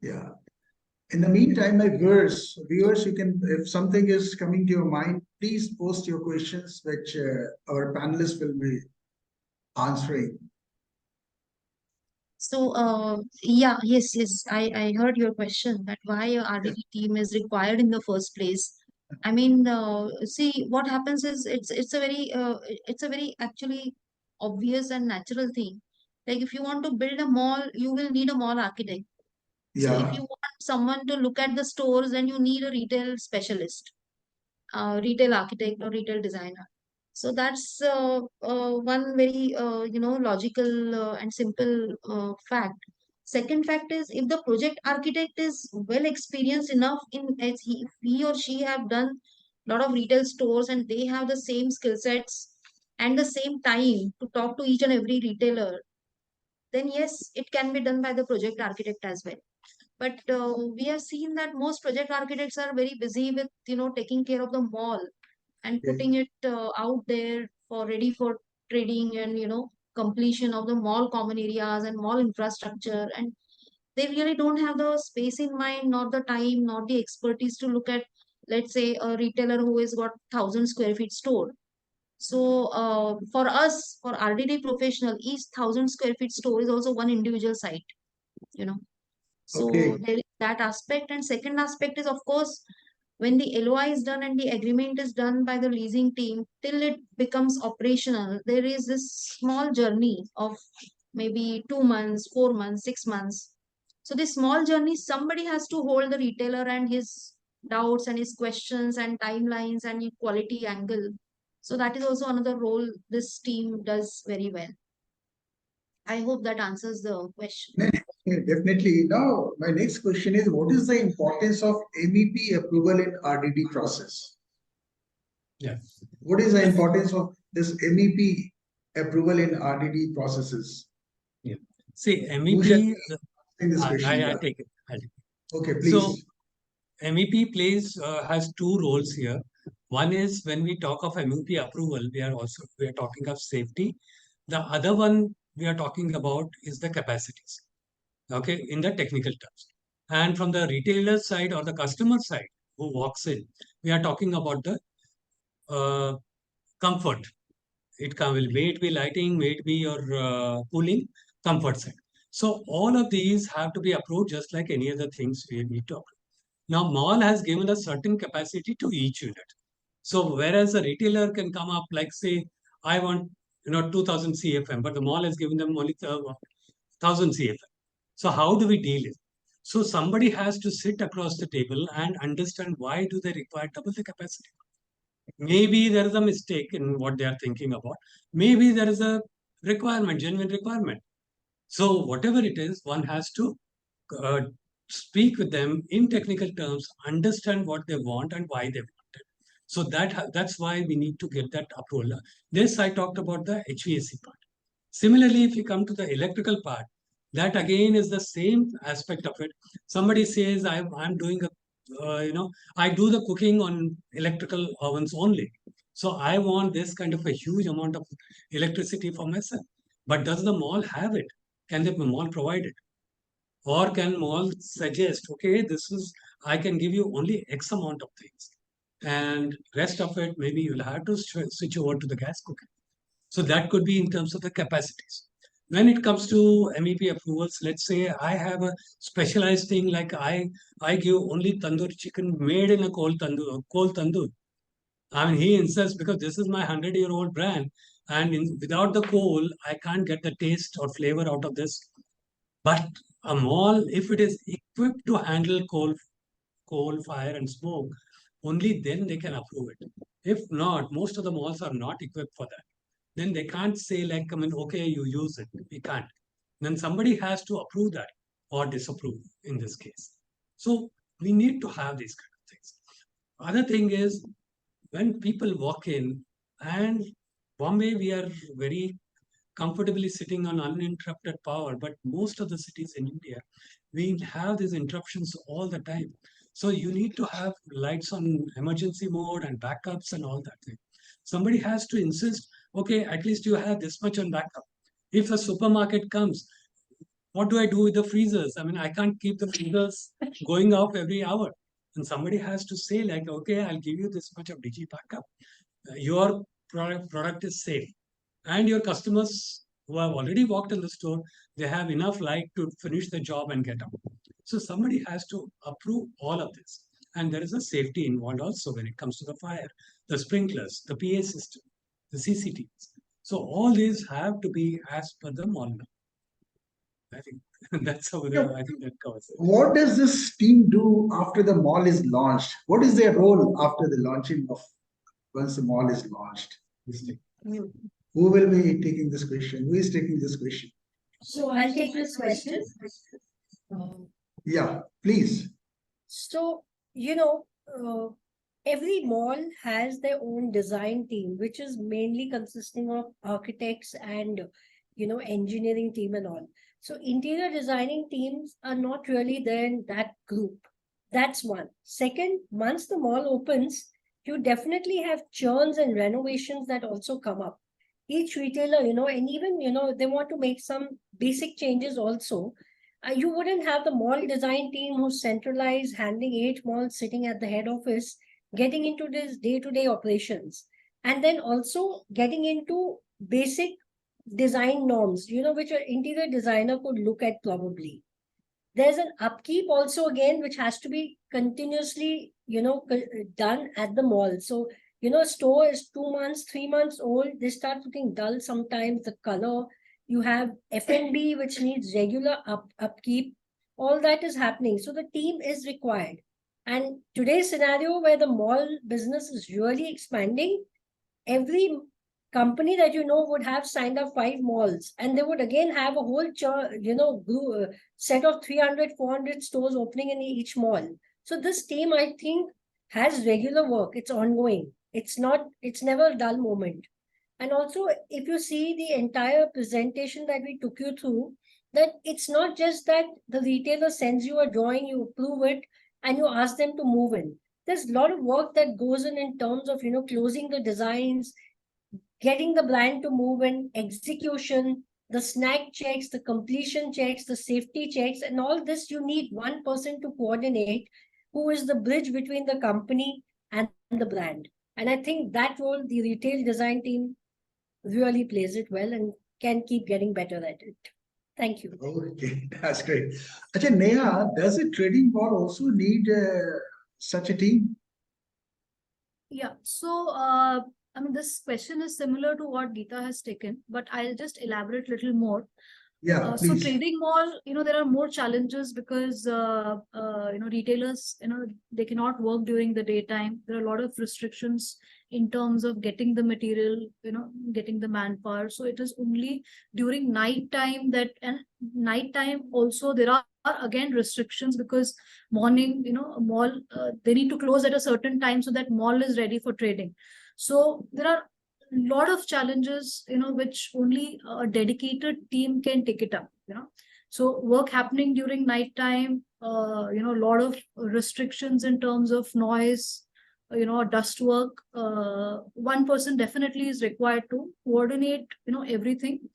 S1: Yeah. In the meantime, my viewers, you can, if something is coming to your mind, please post your questions, which our panelists will be answering.
S2: So, yeah, yes, I heard your question that why a RDD team is required in the first place. I mean, see, what happens is it's a very actually obvious and natural thing. Like if you want to build a mall, you will need a mall architect. So if
S1: Yeah.
S2: you want someone to look at the stores, then you need a retail specialist, retail architect or retail designer. So that's one very logical and simple fact. Second fact is if the project architect is well experienced enough in as he or she have done a lot of retail stores and they have the same skill sets and the same time to talk to each and every retailer, then yes, it can be done by the project architect as well. But we have seen that most project architects are very busy with taking care of the mall and
S1: Okay.
S2: putting it out there for ready for trading and completion of the mall common areas and mall infrastructure, and they really don't have the space in mind, not the time, not the expertise to look at, let's say, a retailer who has got 1,000 square feet store. So for us, for RDD professional, each 1,000 square feet store is also one individual site, you know. So
S1: Okay.
S2: there is that aspect. And second aspect is, of course, when the LOI is done and the agreement is done by the leasing team, till it becomes operational, there is this small journey of maybe 2 months, 4 months, 6 months. So this small journey, somebody has to hold the retailer and his doubts and his questions and timelines and the quality angle. So that is also another role this team does very well. I hope that answers the question.
S1: Definitely. Now, my next question is, what is the importance of MEP approval in RDD process?
S5: Yeah.
S1: What is the importance of this MEP approval in RDD processes?
S5: Yeah. See,
S1: Who shall
S5: MEP,
S1: in this
S5: I
S1: question? Yeah.
S5: take it. I'll take it.
S1: Okay,
S5: So
S1: please.
S5: MEP has two roles here. One is when we talk of MEP approval, we are talking of safety. The other one we are talking about is the capacities. Okay, in the technical terms. And from the retailer side or the customer side who walks in, we are talking about the uh, comfort. May it be lighting, may it be your cooling, comfort side. So all of these have to be approved just like any other things we need to approve. Now, mall has given a certain capacity to each unit. So whereas a retailer can come up like say, I want 2000 CFM, but the mall has given them only 1000 CFM. So how do we deal it? So somebody has to sit across the table and understand why do they require double the capacity. Maybe there is a mistake in what they are thinking about. Maybe there is a requirement, genuine requirement. So whatever it is, one has to uh, speak with them in technical terms, understand what they want and why they want it. So that's why we need to get that approval. This I talked about the HVAC part. Similarly, if you come to the electrical part, that again is the same aspect of it. Somebody says, I'm doing I do the cooking on electrical ovens only. So I want this kind of a huge amount of electricity for myself. But does the mall have it? Can the mall provide it? Or can mall suggest, okay, I can give you only X amount of things. And rest of it, maybe you'll have to switch over to the gas cooking. So that could be in terms of the capacities. When it comes to MEP approvals, let's say I have a specialized thing like I give only tandoor chicken made in a coal tandoor. I mean, he insists because this is my 100-year-old brand, and without the coal, I can't get the taste or flavor out of this. But a mall, if it is equipped to handle coal, fire, and smoke, only then they can approve it. If not, most of the malls are not equipped for that. Then they can't say like, I mean, okay, you use it. We can't. Then somebody has to approve that or disapprove in this case. So we need to have these kind of things. Other thing is when people walk in, and Bombay, we are very comfortably sitting on uninterrupted power, but most of the cities in India, we have these interruptions all the time. So you need to have lights on emergency mode and backups and all that thing. Somebody has to insist, okay, at least you have this much on backup. If a supermarket comes, what do I do with the freezers? I mean, I can't keep the freezers going off every hour. And somebody has to say, like, okay, I'll give you this much of DG backup. Your product is safe. And your customers who have already walked in the store, they have enough light to finish the job and get out. So somebody has to approve all of this. And there is a safety involved also when it comes to the fire, the sprinklers, the PA system, the CCTVs. So all these have to be as per the mall law. I think that's how I think that covers it.
S1: What does this team do after the mall is launched? What is their role after the launching of once the mall is launched?
S2: Mute.
S1: Who will be taking this question? Who is taking this question?
S3: So I'll take this question.
S1: Yeah, please.
S3: So, every mall has their own design team, which is mainly consisting of architects and, engineering team and all. So interior designing teams are not really there in that group. That's one. Second, once the mall opens, you definitely have churns and renovations that also come up. Each retailer, and even, they want to make some basic changes also. You wouldn't have the mall design team who's centralized, handling 8 malls, sitting at the head office, getting into this day-to-day operations. And then also getting into basic design norms, which an interior designer could look at probably. There's an upkeep also again, which has to be continuously, done at the mall. So, store is 2 months, 3 months old. They start looking dull sometimes, the color. You have F&B, which needs regular upkeep. All that is happening. So the team is required. And today's scenario where the mall business is really expanding, every company that would have signed up 5 malls, and they would again have a whole set of 300 400 stores opening in each mall. So this team, I think, has regular work. It's ongoing. It's never a dull moment. And also, if you see the entire presentation that we took you through, that it's not just that the retailer sends you a drawing, you approve it, and you ask them to move in. There's a lot of work that goes in terms of closing the designs, getting the brand to move in, execution, the snag checks, the completion checks, the safety checks, and all this you need one person to coordinate, who is the bridge between the company and the brand. And I think that role, the retail design team really plays it well and can keep getting better at it. Thank you.
S1: Okay, that's great. Achha, Neha, does a trading mall also need such a team?
S4: Yeah, so I mean, this question is similar to what Geeta has taken, but I'll just elaborate a little more.
S1: Yeah,
S4: So
S1: please.
S4: trading mall, there are more challenges because, retailers, they cannot work during the daytime. There are a lot of restrictions in terms of getting the material, getting the manpower. So it is only during night time and nighttime also there are again restrictions because morning, mall, they need to close at a certain time so that mall is ready for trading. So there are lot of challenges which only a dedicated team can take it up. So work happening during night time, a lot of restrictions in terms of noise, dust work. One person definitely is required to coordinate everything.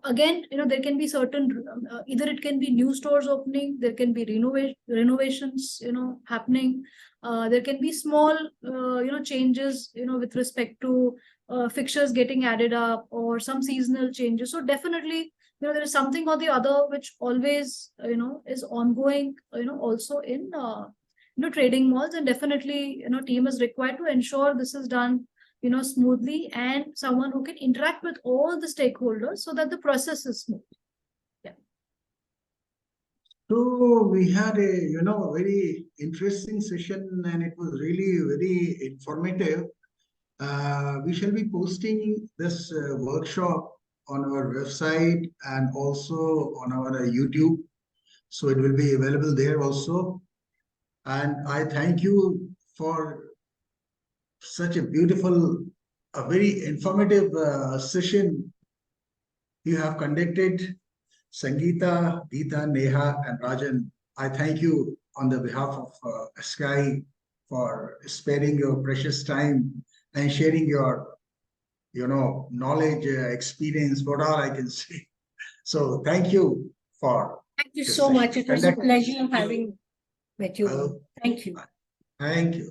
S4: Again, there can be certain either it can be new stores opening, there can be renovations happening, there can be small changes with respect to fixtures getting added up or some seasonal changes. So definitely there is something or the other which always is ongoing also in trading malls, and definitely team is required to ensure this is done smoothly, and someone who can interact with all the stakeholders so that the process is smooth. Yeah.
S1: So we had a, very interesting session and it was really very informative. We shall be posting this workshop on our website and also on our YouTube. So it will be available there also. And I thank you for such a beautiful, a very informative session you have conducted. Sangeeta, Geeta, Neha, and Rajan, I thank you on the behalf of SCAI for sparing your precious time and sharing your, knowledge, experience, what all I can say. So thank you for
S3: Thank you
S1: this
S3: so
S1: session.
S3: much. It was a pleasure having met you.
S1: Uh,
S3: Thank you.
S1: Thank you.